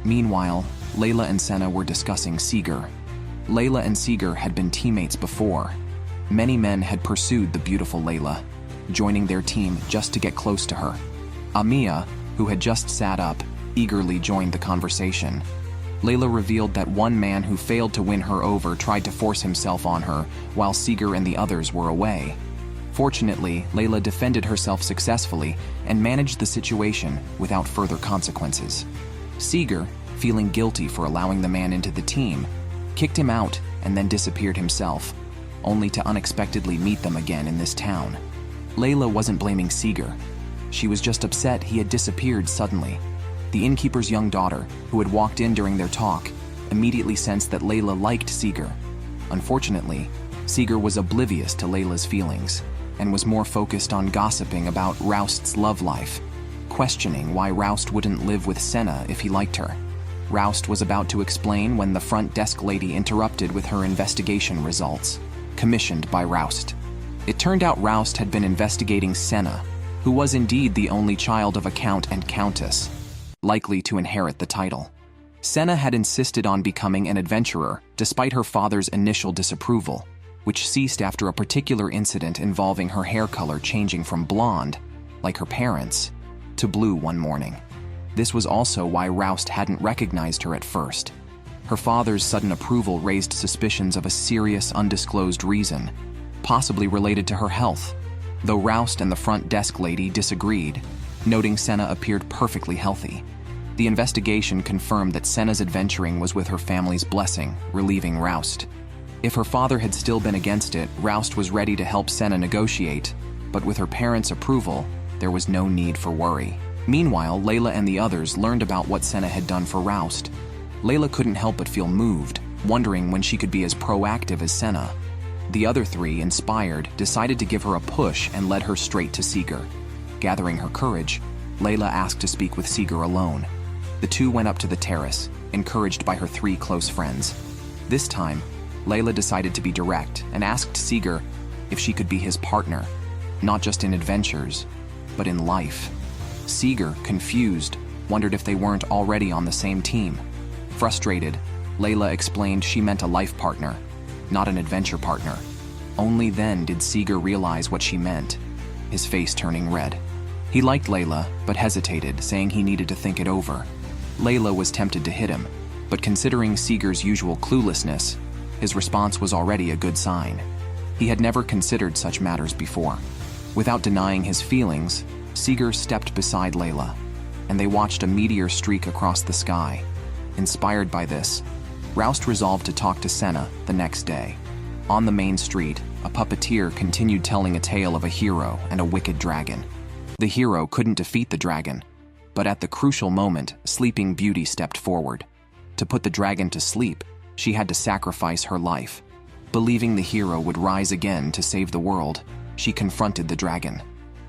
Meanwhile, Layla and Senna were discussing Seeger. Layla and Seeger had been teammates before. Many men had pursued the beautiful Layla, joining their team just to get close to her. Amiya, who had just sat up, eagerly joined the conversation. Layla revealed that one man who failed to win her over tried to force himself on her while Seeger and the others were away. Fortunately, Layla defended herself successfully and managed the situation without further consequences. Seeger, feeling guilty for allowing the man into the team, kicked him out and then disappeared himself, only to unexpectedly meet them again in this town. Layla wasn't blaming Seeger. She was just upset he had disappeared suddenly. The innkeeper's young daughter, who had walked in during their talk, immediately sensed that Layla liked Seeger. Unfortunately, Seeger was oblivious to Layla's feelings and was more focused on gossiping about Roust's love life, questioning why Rous wouldn't live with Senna if he liked her. Rous was about to explain when the front desk lady interrupted with her investigation results, commissioned by Rous. It turned out Rous had been investigating Senna, who was indeed the only child of a count and countess, likely to inherit the title. Senna had insisted on becoming an adventurer despite her father's initial disapproval, which ceased after a particular incident involving her hair color changing from blonde, like her parents, to blue one morning. This was also why Rous hadn't recognized her at first. Her father's sudden approval raised suspicions of a serious, undisclosed reason, possibly related to her health, though Rous and the front desk lady disagreed, noting Senna appeared perfectly healthy. The investigation confirmed that Senna's adventuring was with her family's blessing, relieving Rous. If her father had still been against it, Rous was ready to help Senna negotiate, but with her parents' approval, there was no need for worry. Meanwhile, Layla and the others learned about what Senna had done for Rous. Layla couldn't help but feel moved, wondering when she could be as proactive as Senna. The other three, inspired, decided to give her a push and led her straight to Seeger. Gathering her courage, Layla asked to speak with Seeger alone. The two went up to the terrace, encouraged by her three close friends. This time, Layla decided to be direct and asked Seeger if she could be his partner, not just in adventures, but in life. Seeger, confused, wondered if they weren't already on the same team. Frustrated, Layla explained she meant a life partner, not an adventure partner. Only then did Seeger realize what she meant, his face turning red. He liked Layla, but hesitated, saying he needed to think it over. Layla was tempted to hit him, but considering Seeger's usual cluelessness, his response was already a good sign. He had never considered such matters before. Without denying his feelings, Seeger stepped beside Layla, and they watched a meteor streak across the sky. Inspired by this, Rous resolved to talk to Senna the next day. On the main street, a puppeteer continued telling a tale of a hero and a wicked dragon. The hero couldn't defeat the dragon, but at the crucial moment, Sleeping Beauty stepped forward. To put the dragon to sleep, she had to sacrifice her life. Believing the hero would rise again to save the world, she confronted the dragon.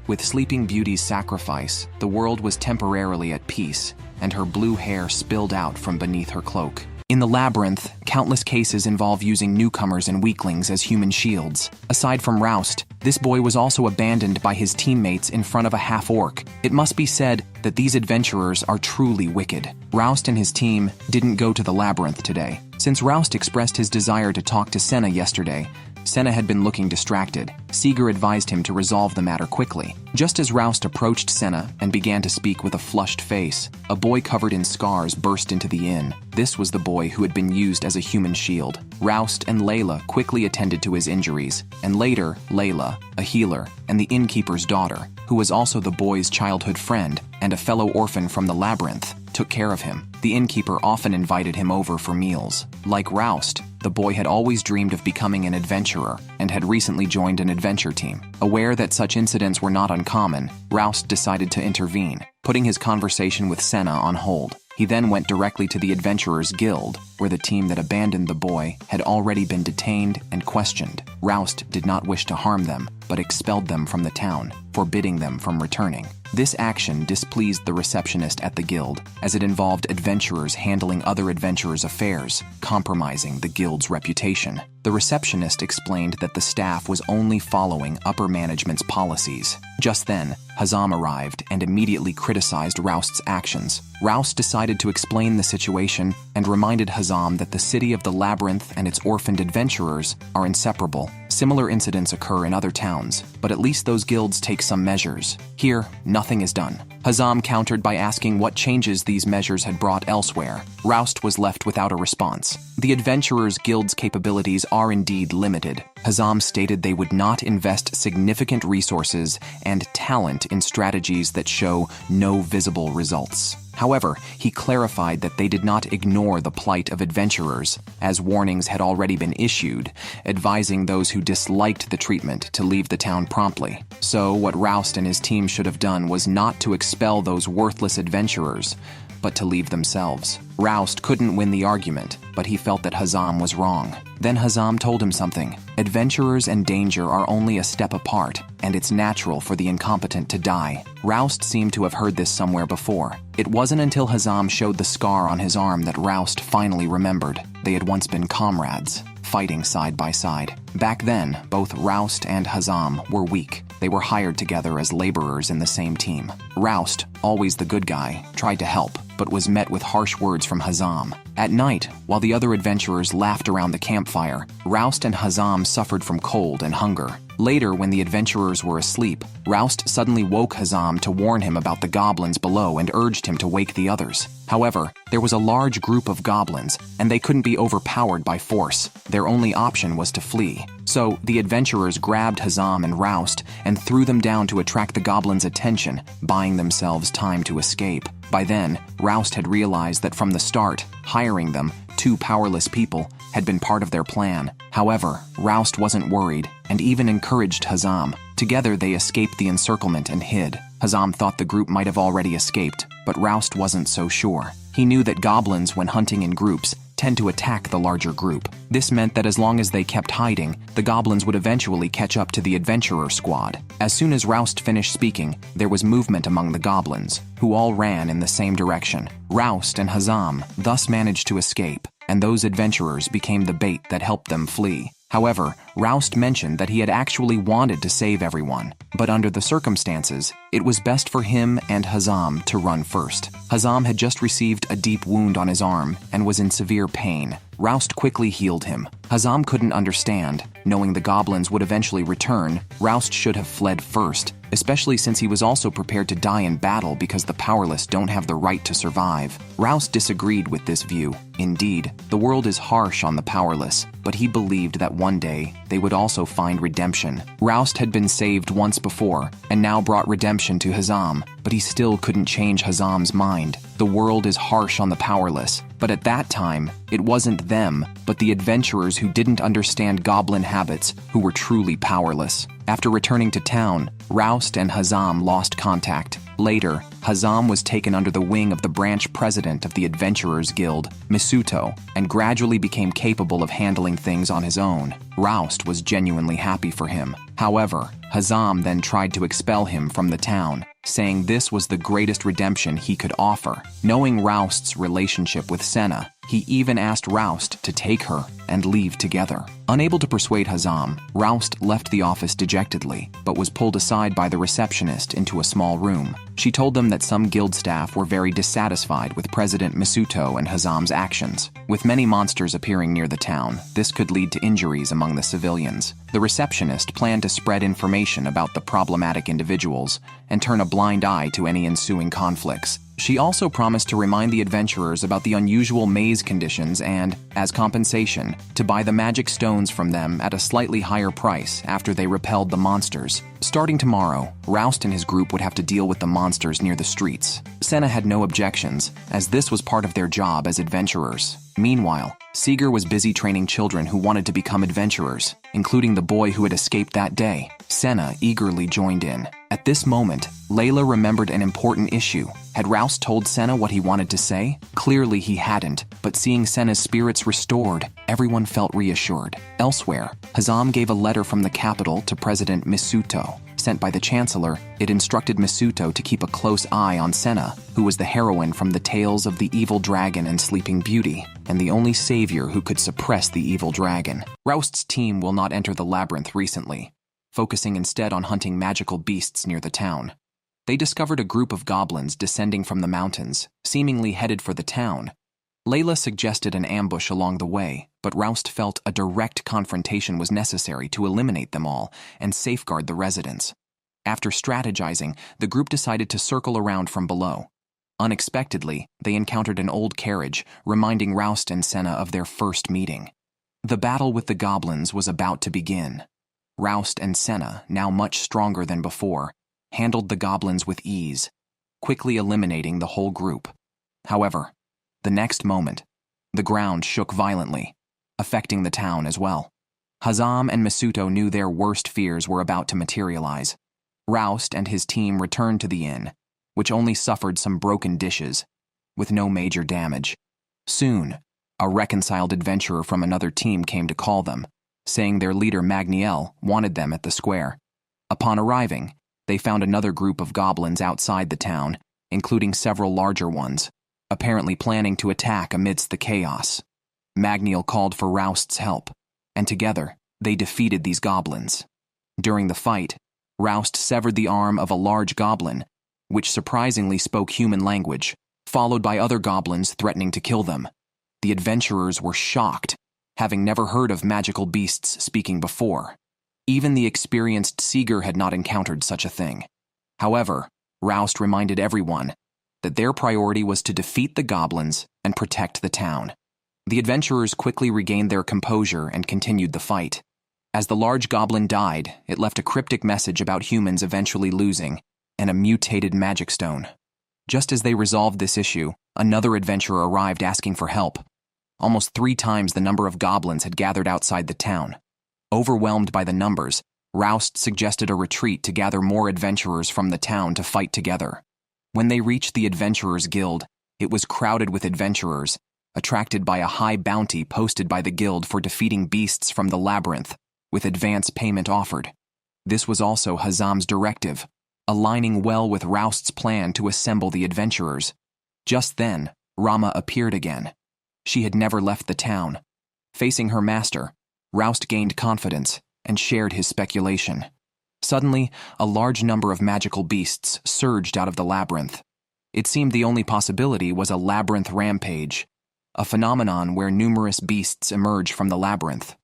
With Sleeping Beauty's sacrifice, the world was temporarily at peace, and her blue hair spilled out from beneath her cloak. In the Labyrinth, countless cases involve using newcomers and weaklings as human shields. Aside from Rous, this boy was also abandoned by his teammates in front of a half-orc. It must be said that these adventurers are truly wicked. Rous and his team didn't go to the Labyrinth today. Since Rous expressed his desire to talk to Senna yesterday, Senna had been looking distracted. Seeger advised him to resolve the matter quickly. Just as Rous approached Senna and began to speak with a flushed face, a boy covered in scars burst into the inn. This was the boy who had been used as a human shield. Rous and Layla quickly attended to his injuries, and later, Layla, a healer, and the innkeeper's daughter, who was also the boy's childhood friend and a fellow orphan from the Labyrinth, took care of him. The innkeeper often invited him over for meals. Like Rous, the boy had always dreamed of becoming an adventurer and had recently joined an adventure team. Aware that such incidents were not uncommon, Rous decided to intervene, putting his conversation with Senna on hold. He then went directly to the Adventurers Guild, where the team that abandoned the boy had already been detained and questioned. Rous did not wish to harm them, but expelled them from the town, forbidding them from returning. This action displeased the receptionist at the guild, as it involved adventurers handling other adventurers' affairs, compromising the guild's reputation. The receptionist explained that the staff was only following upper management's policies. Just then, Hazam arrived and immediately criticized Roust's actions. Rous decided to explain the situation and reminded Hazam that the city of the Labyrinth and its orphaned adventurers are inseparable. Similar incidents occur in other towns, but at least those guilds take some measures. Here, nothing is done. Hazam countered by asking what changes these measures had brought elsewhere. Rous was left without a response. The Adventurers Guild's capabilities are indeed limited. Hazam stated they would not invest significant resources and talent in strategies that show no visible results. However, he clarified that they did not ignore the plight of adventurers, as warnings had already been issued, advising those who disliked the treatment to leave the town promptly. So, what Rous and his team should have done was not to expel those worthless adventurers, but to leave themselves. Rous couldn't win the argument, but he felt that Hazam was wrong. Then Hazam told him something. Adventurers and danger are only a step apart, and it's natural for the incompetent to die. Rous seemed to have heard this somewhere before. It wasn't until Hazam showed the scar on his arm that Rous finally remembered. They had once been comrades, fighting side by side. Back then, both Rous and Hazam were weak. They were hired together as laborers in the same team. Rous, always the good guy, tried to help, but was met with harsh words from Hazam. At night, while the other adventurers laughed around the campfire, Rous and Hazam suffered from cold and hunger. Later, when the adventurers were asleep, Rous suddenly woke Hazam to warn him about the goblins below and urged him to wake the others. However, there was a large group of goblins, and they couldn't be overpowered by force. Their only option was to flee. So, the adventurers grabbed Hazam and Rous and threw them down to attract the goblins' attention, buying themselves time to escape. By then, Rous had realized that from the start, hiring them, two powerless people, had been part of their plan. However, Rous wasn't worried and even encouraged Hazam. Together, they escaped the encirclement and hid. Hazam thought the group might have already escaped, but Rous wasn't so sure. He knew that goblins, when hunting in groups, tend to attack the larger group. This meant that as long as they kept hiding, the goblins would eventually catch up to the adventurer squad. As soon as Rous finished speaking, there was movement among the goblins, who all ran in the same direction. Rous and Hazam thus managed to escape, and those adventurers became the bait that helped them flee. However, Rous mentioned that he had actually wanted to save everyone, but under the circumstances, it was best for him and Hazam to run first. Hazam had just received a deep wound on his arm and was in severe pain. Rous quickly healed him. Hazam couldn't understand. Knowing the goblins would eventually return, Rous should have fled first, especially since he was also prepared to die in battle because the powerless don't have the right to survive. Rous disagreed with this view. Indeed, the world is harsh on the powerless, but he believed that one day they would also find redemption. Rous had been saved once before, and now brought redemption to Hazam, but he still couldn't change Hazam's mind. The world is harsh on the powerless, but at that time, it wasn't them, but the adventurers who didn't understand goblin habits who were truly powerless. After returning to town, Rous and Hazam lost contact. Later, Hazam was taken under the wing of the branch president of the Adventurers Guild, Misuto, and gradually became capable of handling things on his own. Rous was genuinely happy for him. However, Hazam then tried to expel him from the town, saying this was the greatest redemption he could offer. Knowing Roust's relationship with Senna, he even asked Rous to take her and leave together. Unable to persuade Hazam, Rous left the office dejectedly, but was pulled aside by the receptionist into a small room. She told them that some guild staff were very dissatisfied with President Misuto and Hazam's actions. With many monsters appearing near the town, this could lead to injuries among the civilians. The receptionist planned to spread information about the problematic individuals and turn a blind eye to any ensuing conflicts. She also promised to remind the adventurers about the unusual maze conditions and, as compensation, to buy the magic stones from them at a slightly higher price after they repelled the monsters. Starting tomorrow, Rous and his group would have to deal with the monsters near the streets. Senna had no objections, as this was part of their job as adventurers. Meanwhile, Seeger was busy training children who wanted to become adventurers, including the boy who had escaped that day. Senna eagerly joined in. At this moment, Layla remembered an important issue. Had Rous told Senna what he wanted to say? Clearly he hadn't, but seeing Senna's spirits restored, everyone felt reassured. Elsewhere, Hazam gave a letter from the capital to President Misuto. Sent by the Chancellor, it instructed Misuto to keep a close eye on Senna, who was the heroine from the tales of the Evil Dragon and Sleeping Beauty, and the only savior who could suppress the evil dragon. Roust's team will not enter the Labyrinth recently, focusing instead on hunting magical beasts near the town. They discovered a group of goblins descending from the mountains, seemingly headed for the town. Layla suggested an ambush along the way, but Rous felt a direct confrontation was necessary to eliminate them all and safeguard the residents. After strategizing, the group decided to circle around from below. Unexpectedly, they encountered an old carriage, reminding Rous and Senna of their first meeting. The battle with the goblins was about to begin. Rous and Senna, now much stronger than before, handled the goblins with ease, quickly eliminating the whole group. However, the next moment, the ground shook violently, affecting the town as well. Hazam and Misuto knew their worst fears were about to materialize. Rous and his team returned to the inn, which only suffered some broken dishes, with no major damage. Soon, a reconciled adventurer from another team came to call them, saying their leader Magniel wanted them at the square. Upon arriving, they found another group of goblins outside the town, including several larger ones, apparently planning to attack amidst the chaos. Magniel called for Roust's help, and together, they defeated these goblins. During the fight, Rous severed the arm of a large goblin, which surprisingly spoke human language, followed by other goblins threatening to kill them. The adventurers were shocked, having never heard of magical beasts speaking before. Even the experienced Seeger had not encountered such a thing. However, Rous reminded everyone that their priority was to defeat the goblins and protect the town. The adventurers quickly regained their composure and continued the fight. As the large goblin died, it left a cryptic message about humans eventually losing, and a mutated magic stone. Just as they resolved this issue, another adventurer arrived asking for help. Almost 3 times the number of goblins had gathered outside the town. Overwhelmed by the numbers, Rous suggested a retreat to gather more adventurers from the town to fight together. When they reached the Adventurers Guild, it was crowded with adventurers, attracted by a high bounty posted by the guild for defeating beasts from the Labyrinth, with advance payment offered. This was also Hazam's directive, aligning well with Roust's plan to assemble the adventurers. Just then, Rama appeared again. She had never left the town. Facing her master, Roust gained confidence and shared his speculation. Suddenly, a large number of magical beasts surged out of the labyrinth. It seemed the only possibility was a labyrinth rampage, a phenomenon where numerous beasts emerge from the labyrinth.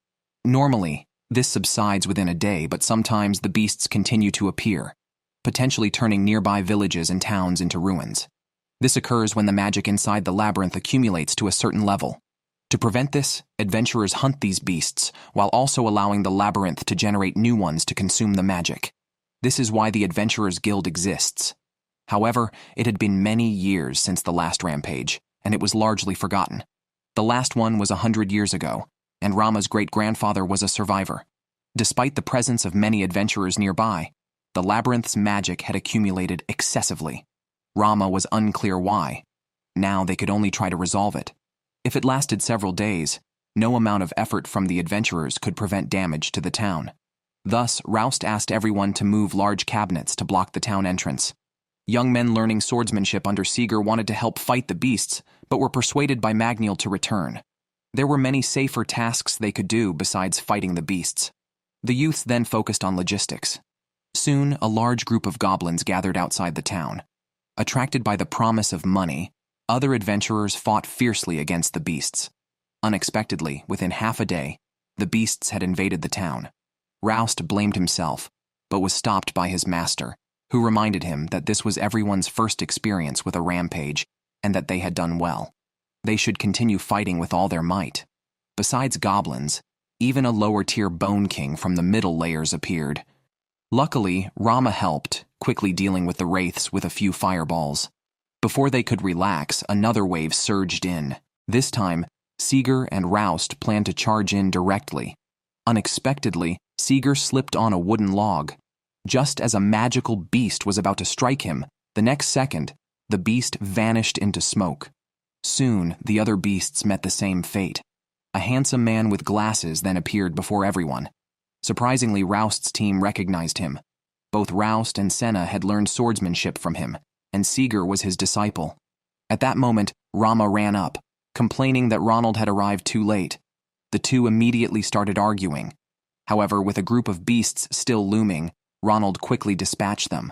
Normally, this subsides within a day, but sometimes the beasts continue to appear, potentially turning nearby villages and towns into ruins. This occurs when the magic inside the labyrinth accumulates to a certain level. To prevent this, adventurers hunt these beasts, while also allowing the labyrinth to generate new ones to consume the magic. This is why the Adventurers Guild exists. However, it had been many years since the last rampage, and it was largely forgotten. The last one was 100 years ago, and Rama's great-grandfather was a survivor. Despite the presence of many adventurers nearby, the labyrinth's magic had accumulated excessively. Rama was unclear why. Now they could only try to resolve it. If it lasted several days, no amount of effort from the adventurers could prevent damage to the town. Thus, Rous asked everyone to move large cabinets to block the town entrance. Young men learning swordsmanship under Seeger wanted to help fight the beasts, but were persuaded by Magniel to return. There were many safer tasks they could do besides fighting the beasts. The youths then focused on logistics. Soon, a large group of goblins gathered outside the town. Attracted by the promise of money, other adventurers fought fiercely against the beasts. Unexpectedly, within half a day, the beasts had invaded the town. Rous blamed himself, but was stopped by his master, who reminded him that this was everyone's first experience with a rampage and that they had done well. They should continue fighting with all their might. Besides goblins, even a lower-tier Bone King from the middle layers appeared. Luckily, Rama helped, quickly dealing with the wraiths with a few fireballs. Before they could relax, another wave surged in. This time, Seeger and Rous planned to charge in directly. Unexpectedly, Seeger slipped on a wooden log. Just as a magical beast was about to strike him, the next second, the beast vanished into smoke. Soon, the other beasts met the same fate. A handsome man with glasses then appeared before everyone. Surprisingly, Roust's team recognized him. Both Rous and Senna had learned swordsmanship from him, and Seeger was his disciple. At that moment, Rama ran up, complaining that Ronald had arrived too late. The two immediately started arguing. However, with a group of beasts still looming, Ronald quickly dispatched them.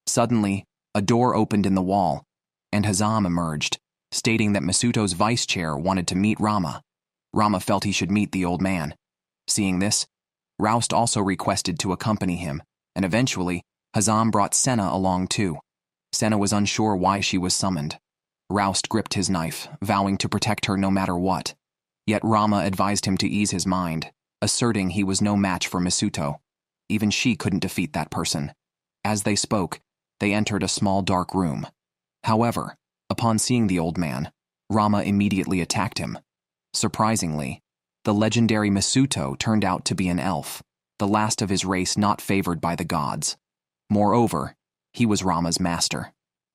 Suddenly, a door opened in the wall, and Hazam emerged, stating that Masuto's vice chair wanted to meet Rama. Rama felt he should meet the old man. Seeing this, Rous also requested to accompany him, and eventually, Hazam brought Senna along too. Senna was unsure why she was summoned. Rous gripped his knife, vowing to protect her no matter what. Yet Rama advised him to ease his mind, asserting he was no match for Masuto. Even she couldn't defeat that person. As they spoke, they entered a small dark room. However, upon seeing the old man, Rama immediately attacked him. Surprisingly, the legendary Masuto turned out to be an elf, the last of his race not favored by the gods. Moreover, he was Rama's master.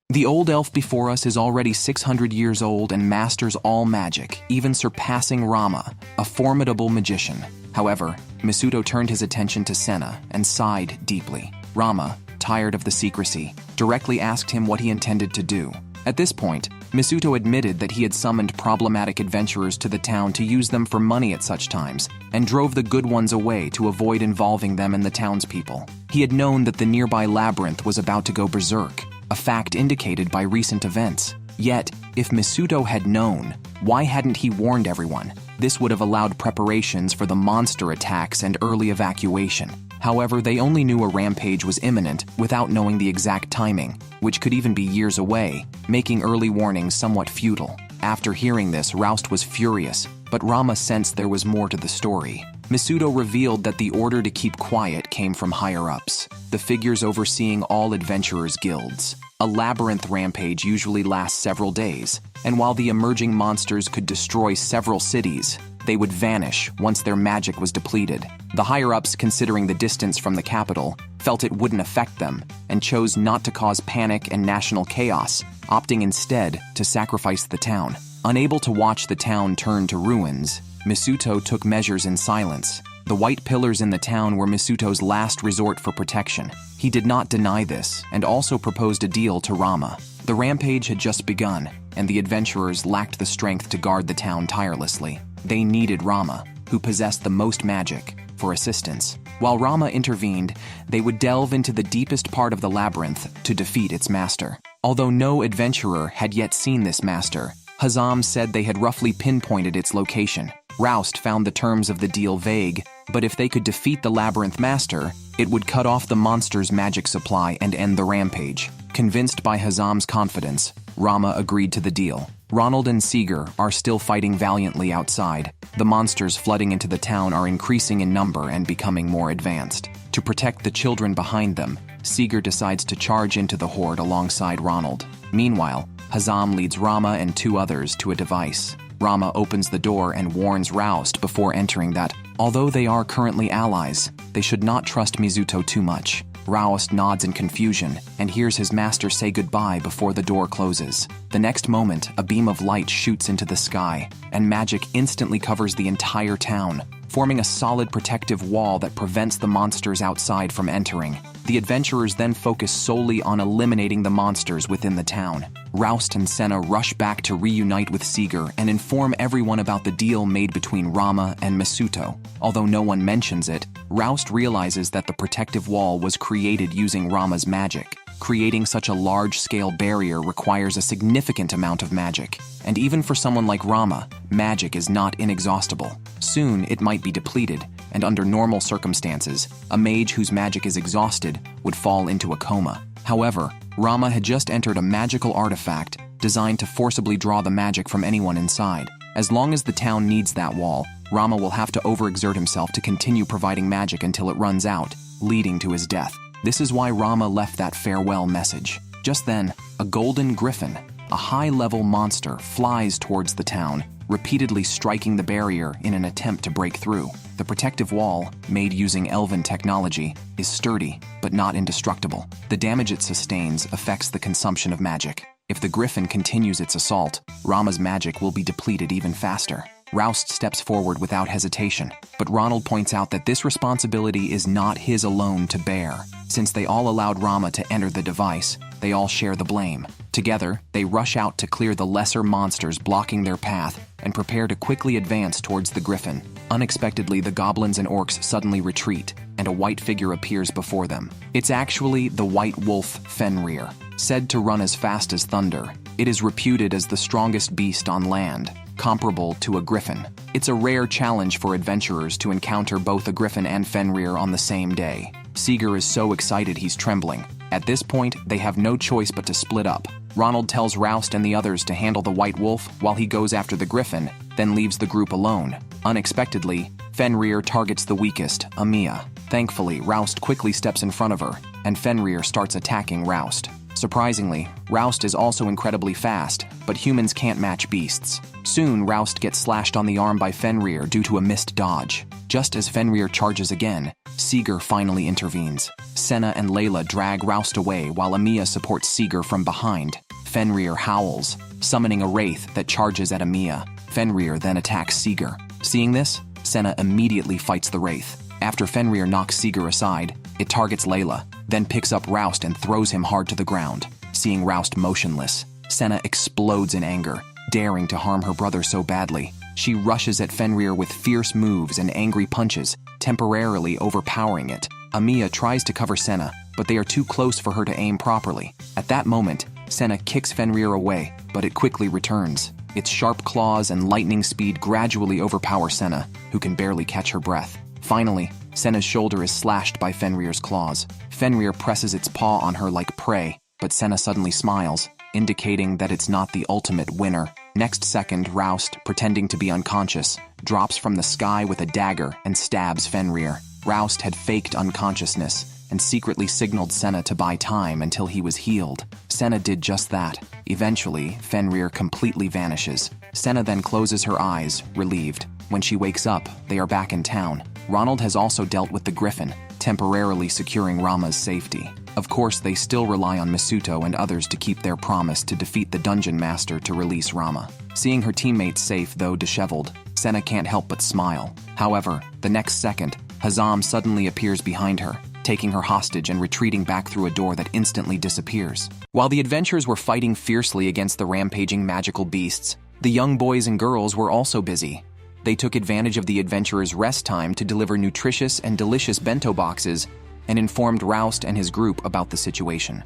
The old elf before us is already 600 years old and masters all magic, even surpassing Rama, a formidable magician. However, Masuto turned his attention to Senna and sighed deeply. Rama, tired of the secrecy, directly asked him what he intended to do. At this point, Masuto admitted that he had summoned problematic adventurers to the town to use them for money at such times, and drove the good ones away to avoid involving them and the townspeople. He had known that the nearby labyrinth was about to go berserk, a fact indicated by recent events. Yet, if Masuto had known, why hadn't he warned everyone? This would have allowed preparations for the monster attacks and early evacuation. However, they only knew a rampage was imminent without knowing the exact timing, which could even be years away, making early warnings somewhat futile. After hearing this, Rous was furious, but Rama sensed there was more to the story. Misuto revealed that the order to keep quiet came from higher-ups, the figures overseeing all adventurers' guilds. A labyrinth rampage usually lasts several days, and while the emerging monsters could destroy several cities, they would vanish once their magic was depleted. The higher-ups, considering the distance from the capital, felt it wouldn't affect them and chose not to cause panic and national chaos, opting instead to sacrifice the town. Unable to watch the town turn to ruins, Misuto took measures in silence. The white pillars in the town were Misuto's last resort for protection. He did not deny this and also proposed a deal to Rama. The rampage had just begun, and the adventurers lacked the strength to guard the town tirelessly. They needed Rama, who possessed the most magic, for assistance. While Rama intervened, they would delve into the deepest part of the labyrinth to defeat its master. Although no adventurer had yet seen this master, Hazam said they had roughly pinpointed its location. Rous found the terms of the deal vague, but if they could defeat the labyrinth master, it would cut off the monster's magic supply and end the rampage. Convinced by Hazam's confidence, Rama agreed to the deal. Ronald and Seeger are still fighting valiantly outside. The monsters flooding into the town are increasing in number and becoming more advanced. To protect the children behind them, Seeger decides to charge into the horde alongside Ronald. Meanwhile, Hazam leads Rama and two others to a device. Rama opens the door and warns Rous before entering that, although they are currently allies, they should not trust Misuto too much. Rous nods in confusion and hears his master say goodbye before the door closes. The next moment, a beam of light shoots into the sky, and magic instantly covers the entire town, forming a solid protective wall that prevents the monsters outside from entering. The adventurers then focus solely on eliminating the monsters within the town. Rous and Senna rush back to reunite with Seeger and inform everyone about the deal made between Rama and Misuto. Although no one mentions it, Rous realizes that the protective wall was created using Rama's magic. Creating such a large-scale barrier requires a significant amount of magic, and even for someone like Rama, magic is not inexhaustible. Soon it might be depleted, and under normal circumstances, a mage whose magic is exhausted would fall into a coma. However, Rama had just entered a magical artifact designed to forcibly draw the magic from anyone inside. As long as the town needs that wall, Rama will have to overexert himself to continue providing magic until it runs out, leading to his death. This is why Rama left that farewell message. Just then, a golden griffin, a high-level monster, flies towards the town, repeatedly striking the barrier in an attempt to break through. The protective wall, made using elven technology, is sturdy, but not indestructible. The damage it sustains affects the consumption of magic. If the griffin continues its assault, Rama's magic will be depleted even faster. Rous steps forward without hesitation, but Ronald points out that this responsibility is not his alone to bear. Since they all allowed Rama to enter the device, they all share the blame. Together, they rush out to clear the lesser monsters blocking their path and prepare to quickly advance towards the griffin. Unexpectedly, the goblins and orcs suddenly retreat, and a white figure appears before them. It's actually the white wolf Fenrir, said to run as fast as thunder. It is reputed as the strongest beast on land, comparable to a griffin. It's a rare challenge for adventurers to encounter both a griffin and Fenrir on the same day. Seeger is so excited he's trembling. At this point, they have no choice but to split up. Ronald tells Rous and the others to handle the white wolf while he goes after the griffin, then leaves the group alone. Unexpectedly, Fenrir targets the weakest, Amiya. Thankfully, Rous quickly steps in front of her, and Fenrir starts attacking Rous. Surprisingly, Rous is also incredibly fast, but humans can't match beasts. Soon, Rous gets slashed on the arm by Fenrir due to a missed dodge. Just as Fenrir charges again, Seeger finally intervenes. Senna and Layla drag Rous away while Amiya supports Seeger from behind. Fenrir howls, summoning a wraith that charges at Amiya. Fenrir then attacks Seeger. Seeing this, Senna immediately fights the wraith. After Fenrir knocks Seeger aside, it targets Layla, then picks up Rous and throws him hard to the ground. Seeing Rous motionless, Senna explodes in anger, daring to harm her brother so badly. She rushes at Fenrir with fierce moves and angry punches, temporarily overpowering it. Amiya tries to cover Senna, but they are too close for her to aim properly. At that moment, Senna kicks Fenrir away, but it quickly returns. Its sharp claws and lightning speed gradually overpower Senna, who can barely catch her breath. Finally, Senna's shoulder is slashed by Fenrir's claws. Fenrir presses its paw on her like prey, but Senna suddenly smiles, indicating that it's not the ultimate winner. Next second, Rous, pretending to be unconscious, drops from the sky with a dagger and stabs Fenrir. Rous had faked unconsciousness and secretly signaled Senna to buy time until he was healed. Senna did just that. Eventually, Fenrir completely vanishes. Senna then closes her eyes, relieved. When she wakes up, they are back in town. Ronald has also dealt with the Griffin, temporarily securing Rama's safety. Of course, they still rely on Misuto and others to keep their promise to defeat the Dungeon Master to release Rama. Seeing her teammates safe, though disheveled, Senna can't help but smile. However, the next second, Hazam suddenly appears behind her, taking her hostage and retreating back through a door that instantly disappears. While the adventurers were fighting fiercely against the rampaging magical beasts, the young boys and girls were also busy. They took advantage of the adventurers' rest time to deliver nutritious and delicious bento boxes and informed Rous and his group about the situation.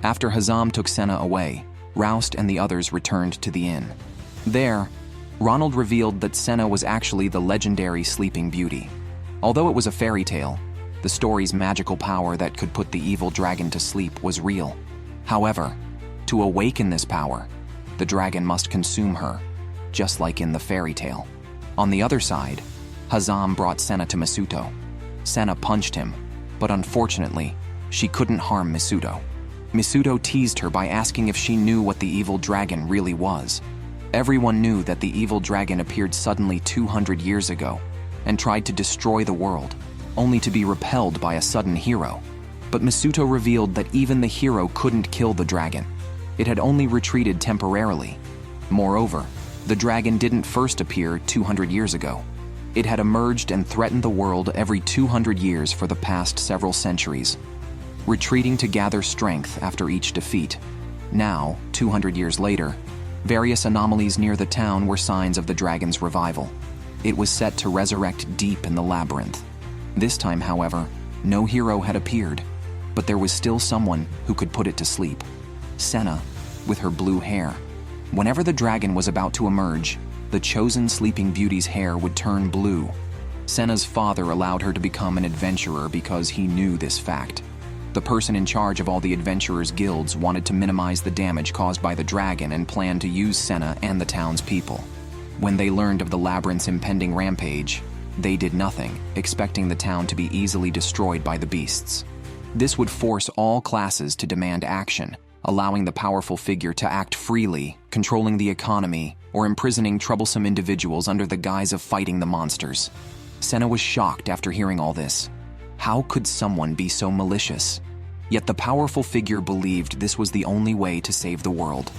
After Hazam took Senna away, Rous and the others returned to the inn. There, Ronald revealed that Senna was actually the legendary Sleeping Beauty. Although it was a fairy tale, the story's magical power that could put the evil dragon to sleep was real. However, to awaken this power, the dragon must consume her, just like in the fairy tale. On the other side, Hazam brought Senna to Misuto. Senna punched him, but unfortunately, she couldn't harm Misuto. Misuto teased her by asking if she knew what the evil dragon really was. Everyone knew that the evil dragon appeared suddenly 200 years ago and tried to destroy the world, only to be repelled by a sudden hero. But Misuto revealed that even the hero couldn't kill the dragon. It had only retreated temporarily. Moreover, the dragon didn't first appear 200 years ago. It had emerged and threatened the world every 200 years for the past several centuries, retreating to gather strength after each defeat. Now, 200 years later, various anomalies near the town were signs of the dragon's revival. It was set to resurrect deep in the Labyrinth. This time, however, no hero had appeared, but there was still someone who could put it to sleep. Senna, with her blue hair. Whenever the dragon was about to emerge, the chosen Sleeping Beauty's hair would turn blue. Senna's father allowed her to become an adventurer because he knew this fact. The person in charge of all the adventurers' guilds wanted to minimize the damage caused by the dragon and planned to use Senna and the townspeople. When they learned of the Labyrinth's impending rampage, they did nothing, expecting the town to be easily destroyed by the beasts. This would force all classes to demand action, allowing the powerful figure to act freely, controlling the economy, or imprisoning troublesome individuals under the guise of fighting the monsters. Senna was shocked after hearing all this. How could someone be so malicious? Yet the powerful figure believed this was the only way to save the world.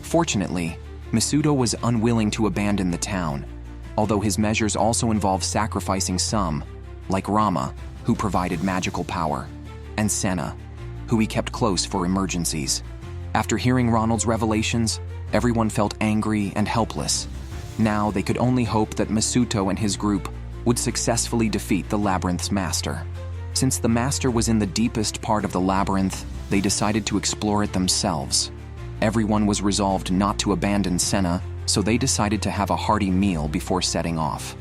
Fortunately, Misuto was unwilling to abandon the town, although his measures also involved sacrificing some, like Rama, who provided magical power, and Senna, who he kept close for emergencies. After hearing Ronald's revelations, everyone felt angry and helpless. Now they could only hope that Misuto and his group would successfully defeat the Labyrinth's master. Since the master was in the deepest part of the Labyrinth, they decided to explore it themselves. Everyone was resolved not to abandon Senna, so they decided to have a hearty meal before setting off.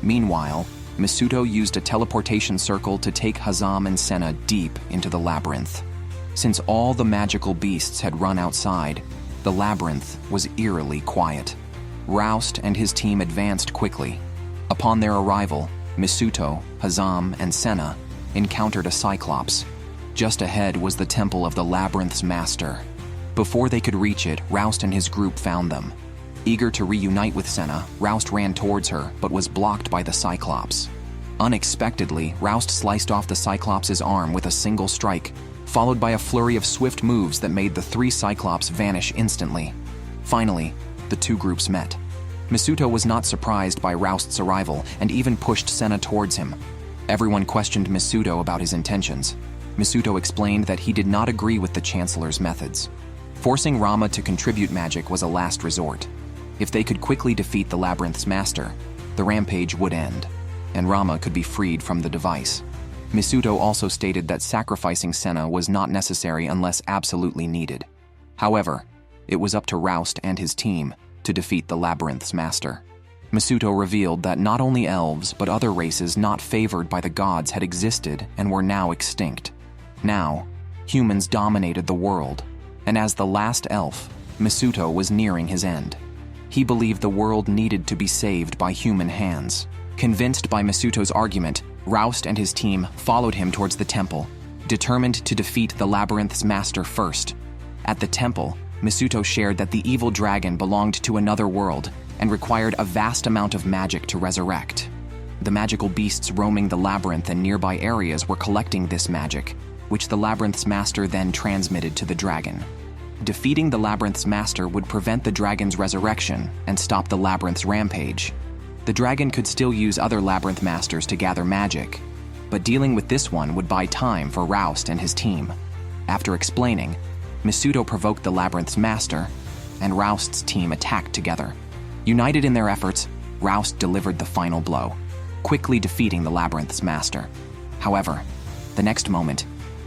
Meanwhile, Misuto used a teleportation circle to take Hazam and Senna deep into the Labyrinth. Since all the magical beasts had run outside, the Labyrinth was eerily quiet. Rous and his team advanced quickly. Upon their arrival, Misuto, Hazam, and Senna encountered a Cyclops. Just ahead was the temple of the Labyrinth's master. Before they could reach it, Rous and his group found them. Eager to reunite with Senna, Rous ran towards her, but was blocked by the Cyclops. Unexpectedly, Rous sliced off the Cyclops' arm with a single strike, followed by a flurry of swift moves that made the three Cyclops vanish instantly. Finally, the two groups met. Misuto was not surprised by Roust's arrival and even pushed Senna towards him. Everyone questioned Misuto about his intentions. Misuto explained that he did not agree with the Chancellor's methods. Forcing Rama to contribute magic was a last resort. If they could quickly defeat the Labyrinth's master, the rampage would end, and Rama could be freed from the device. Misuto also stated that sacrificing Senna was not necessary unless absolutely needed. However, it was up to Rous and his team to defeat the Labyrinth's master. Masuto revealed that not only elves but other races not favored by the gods had existed and were now extinct. Now, humans dominated the world, and as the last elf, Masuto was nearing his end. He believed the world needed to be saved by human hands. Convinced by Masuto's argument, Rous and his team followed him towards the temple, determined to defeat the Labyrinth's master first. At the temple, Masuto shared that the evil dragon belonged to another world and required a vast amount of magic to resurrect. The magical beasts roaming the labyrinth and nearby areas were collecting this magic, which the Labyrinth's master then transmitted to the dragon. Defeating the Labyrinth's master would prevent the dragon's resurrection and stop the Labyrinth's rampage. The dragon could still use other Labyrinth masters to gather magic, but dealing with this one would buy time for Rous and his team. After explaining, Masuto provoked the Labyrinth's master, and Roust's team attacked together. United in their efforts, Rous delivered the final blow, quickly defeating the Labyrinth's master. However, the next moment,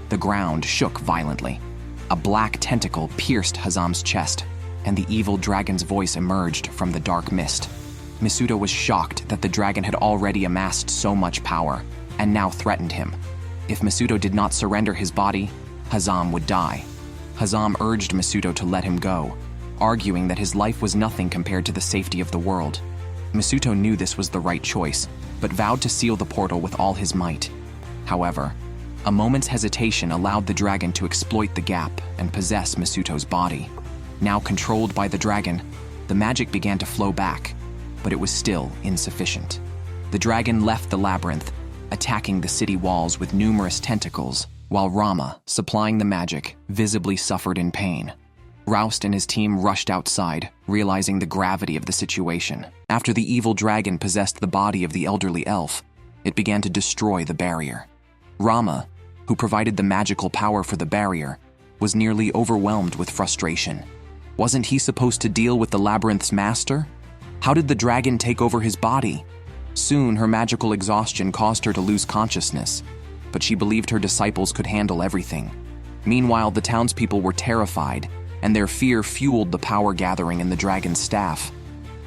the ground shook violently. A black tentacle pierced Hazam's chest, and the evil dragon's voice emerged from the dark mist. Masuto was shocked that the dragon had already amassed so much power, and now threatened him. If Masuto did not surrender his body, Hazam would die. Hazam urged Masuto to let him go, arguing that his life was nothing compared to the safety of the world. Masuto knew this was the right choice, but vowed to seal the portal with all his might. However, a moment's hesitation allowed the dragon to exploit the gap and possess Masuto's body. Now controlled by the dragon, the magic began to flow back, but it was still insufficient. The dragon left the labyrinth, attacking the city walls with numerous tentacles, while Rama, supplying the magic, visibly suffered in pain. Rous and his team rushed outside, realizing the gravity of the situation. After the evil dragon possessed the body of the elderly elf, it began to destroy the barrier. Rama, who provided the magical power for the barrier, was nearly overwhelmed with frustration. Wasn't he supposed to deal with the Labyrinth's master? How did the dragon take over his body? Soon, her magical exhaustion caused her to lose consciousness, but she believed her disciples could handle everything. Meanwhile, the townspeople were terrified, and their fear fueled the power gathering in the dragon's staff,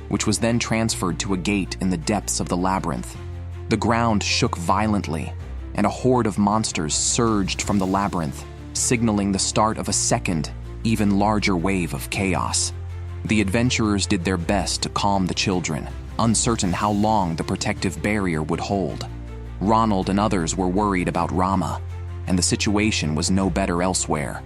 which was then transferred to a gate in the depths of the labyrinth. The ground shook violently, and a horde of monsters surged from the labyrinth, signaling the start of a second, even larger wave of chaos. The adventurers did their best to calm the children, uncertain how long the protective barrier would hold. Ronald and others were worried about Rama, and the situation was no better elsewhere.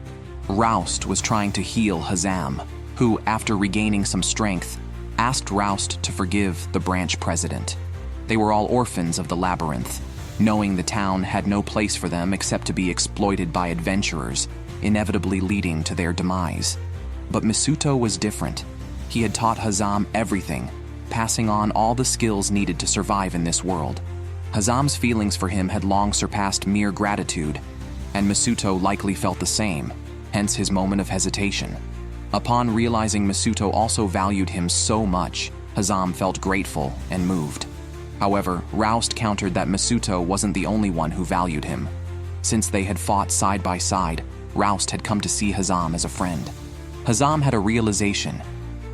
Rous was trying to heal Hazam, who, after regaining some strength, asked Rous to forgive the branch president. They were all orphans of the labyrinth, knowing the town had no place for them except to be exploited by adventurers, inevitably leading to their demise. But Masuto was different. He had taught Hazam everything, passing on all the skills needed to survive in this world. Hazam's feelings for him had long surpassed mere gratitude, and Masuto likely felt the same, hence his moment of hesitation. Upon realizing Masuto also valued him so much, Hazam felt grateful and moved. However, Rous countered that Masuto wasn't the only one who valued him. Since they had fought side by side, Rous had come to see Hazam as a friend. Hazam had a realization.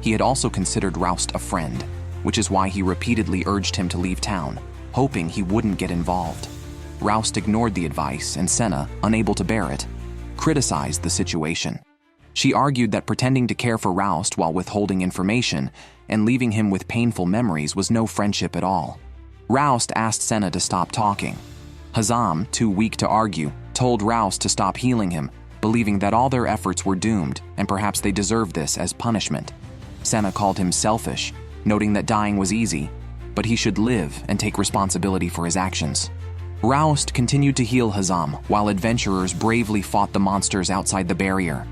He had also considered Rous a friend, which is why he repeatedly urged him to leave town, hoping he wouldn't get involved. Rous ignored the advice, and Senna, unable to bear it, criticized the situation. She argued that pretending to care for Rous while withholding information and leaving him with painful memories was no friendship at all. Rous asked Senna to stop talking. Hazam, too weak to argue, told Rous to stop healing him, believing that all their efforts were doomed and perhaps they deserved this as punishment. Senna called him selfish, noting that dying was easy, but he should live and take responsibility for his actions. Rous continued to heal Hazam while adventurers bravely fought the monsters outside the barrier.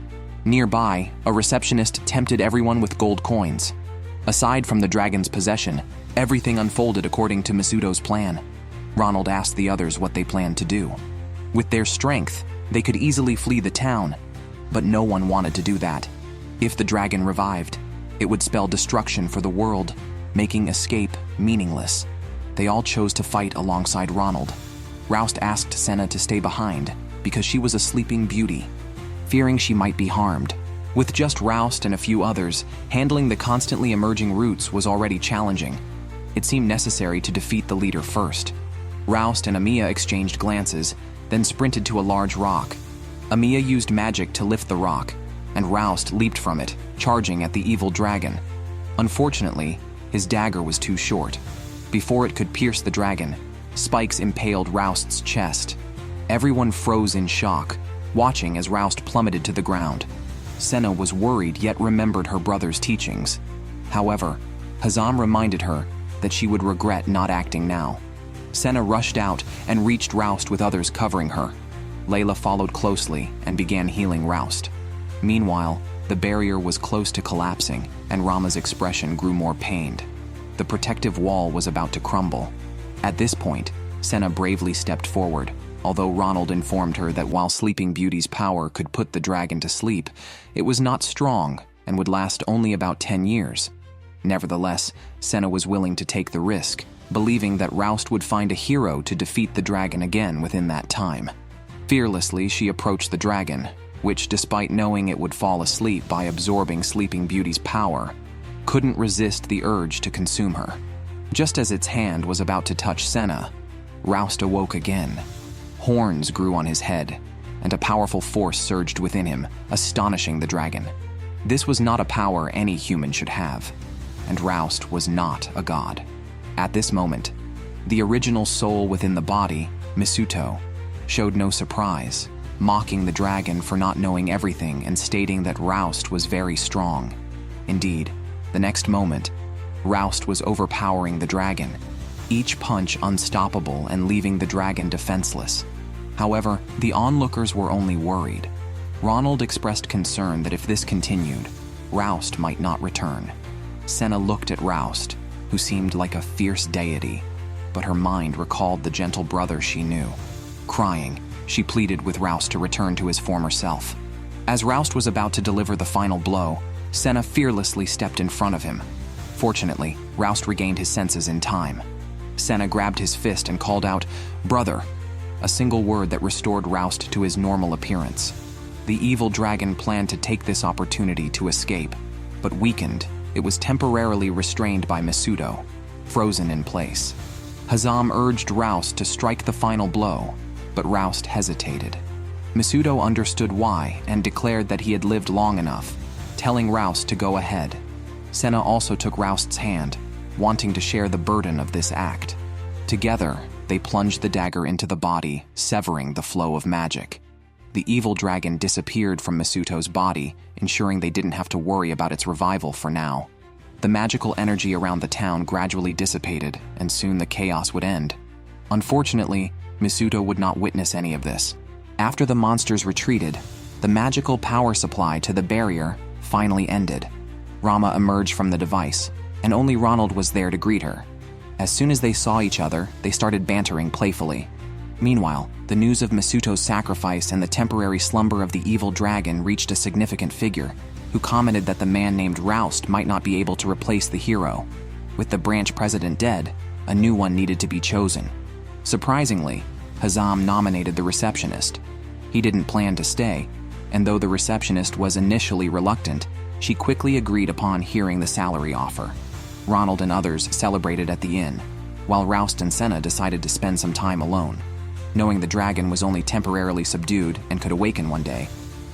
Nearby, a receptionist tempted everyone with gold coins. Aside from the dragon's possession, everything unfolded according to Masuto's plan. Ronald asked the others what they planned to do. With their strength, they could easily flee the town, but no one wanted to do that. If the dragon revived, it would spell destruction for the world, making escape meaningless. They all chose to fight alongside Ronald. Rous asked Senna to stay behind because she was a sleeping beauty, fearing she might be harmed. With just Rous and a few others, handling the constantly emerging roots was already challenging. It seemed necessary to defeat the leader first. Rous and Amiya exchanged glances, then sprinted to a large rock. Amiya used magic to lift the rock, and Rous leaped from it, charging at the evil dragon. Unfortunately, his dagger was too short. Before it could pierce the dragon, spikes impaled Roust's chest. Everyone froze in shock, watching as Roust plummeted to the ground. Senna was worried yet remembered her brother's teachings. However, Hazam reminded her that she would regret not acting now. Senna rushed out and reached Roust with others covering her. Layla followed closely and began healing Roust. Meanwhile, the barrier was close to collapsing, and Rama's expression grew more pained. The protective wall was about to crumble. At this point, Senna bravely stepped forward, although Ronald informed her that while Sleeping Beauty's power could put the dragon to sleep, it was not strong and would last only about 10 years. Nevertheless, Senna was willing to take the risk, believing that Roust would find a hero to defeat the dragon again within that time. Fearlessly, she approached the dragon, which, despite knowing it would fall asleep by absorbing Sleeping Beauty's power, couldn't resist the urge to consume her. Just as its hand was about to touch Senna, Roust awoke again. Horns grew on his head, and a powerful force surged within him, astonishing the dragon. This was not a power any human should have, and Roust was not a god. At this moment, the original soul within the body, Misuto, showed no surprise, mocking the dragon for not knowing everything and stating that Roust was very strong. Indeed, the next moment, Roust was overpowering the dragon, each punch unstoppable and leaving the dragon defenseless. However, the onlookers were only worried. Ronald expressed concern that if this continued, Roust might not return. Senna looked at Roust, who seemed like a fierce deity, but her mind recalled the gentle brother she knew. Crying, she pleaded with Roust to return to his former self. As Roust was about to deliver the final blow, Senna fearlessly stepped in front of him. Fortunately, Roust regained his senses in time. Senna grabbed his fist and called out, "Brother," a single word that restored Roust to his normal appearance. The evil dragon planned to take this opportunity to escape, but weakened, it was temporarily restrained by Misuto, frozen in place. Hazam urged Roust to strike the final blow, but Roust hesitated. Misuto understood why and declared that he had lived long enough, telling Roust to go ahead. Senna also took Roust's hand, wanting to share the burden of this act. Together, they plunged the dagger into the body, severing the flow of magic. The evil dragon disappeared from Misuto's body, ensuring they didn't have to worry about its revival for now. The magical energy around the town gradually dissipated, and soon the chaos would end. Unfortunately, Misuto would not witness any of this. After the monsters retreated, the magical power supply to the barrier finally ended. Rama emerged from the device, and only Ronald was there to greet her. As soon as they saw each other, they started bantering playfully. Meanwhile, the news of Misuto's sacrifice and the temporary slumber of the evil dragon reached a significant figure, who commented that the man named Roust might not be able to replace the hero. With the branch president dead, a new one needed to be chosen. Surprisingly, Hazam nominated the receptionist. He didn't plan to stay, and though the receptionist was initially reluctant, she quickly agreed upon hearing the salary offer. Ronald and others celebrated at the inn, while Roust and Senna decided to spend some time alone. Knowing the dragon was only temporarily subdued and could awaken one day,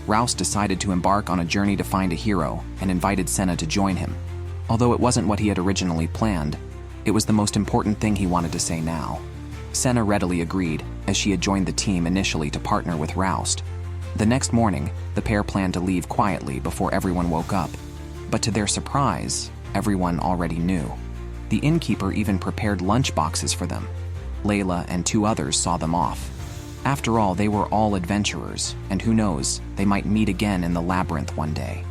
Roust decided to embark on a journey to find a hero and invited Senna to join him. Although it wasn't what he had originally planned, it was the most important thing he wanted to say now. Senna readily agreed, as she had joined the team initially to partner with Roust. The next morning, the pair planned to leave quietly before everyone woke up. But to their surprise, everyone already knew. The innkeeper even prepared lunch boxes for them. Layla and 2 others saw them off. After all, they were all adventurers, and who knows, they might meet again in the Labyrinth one day.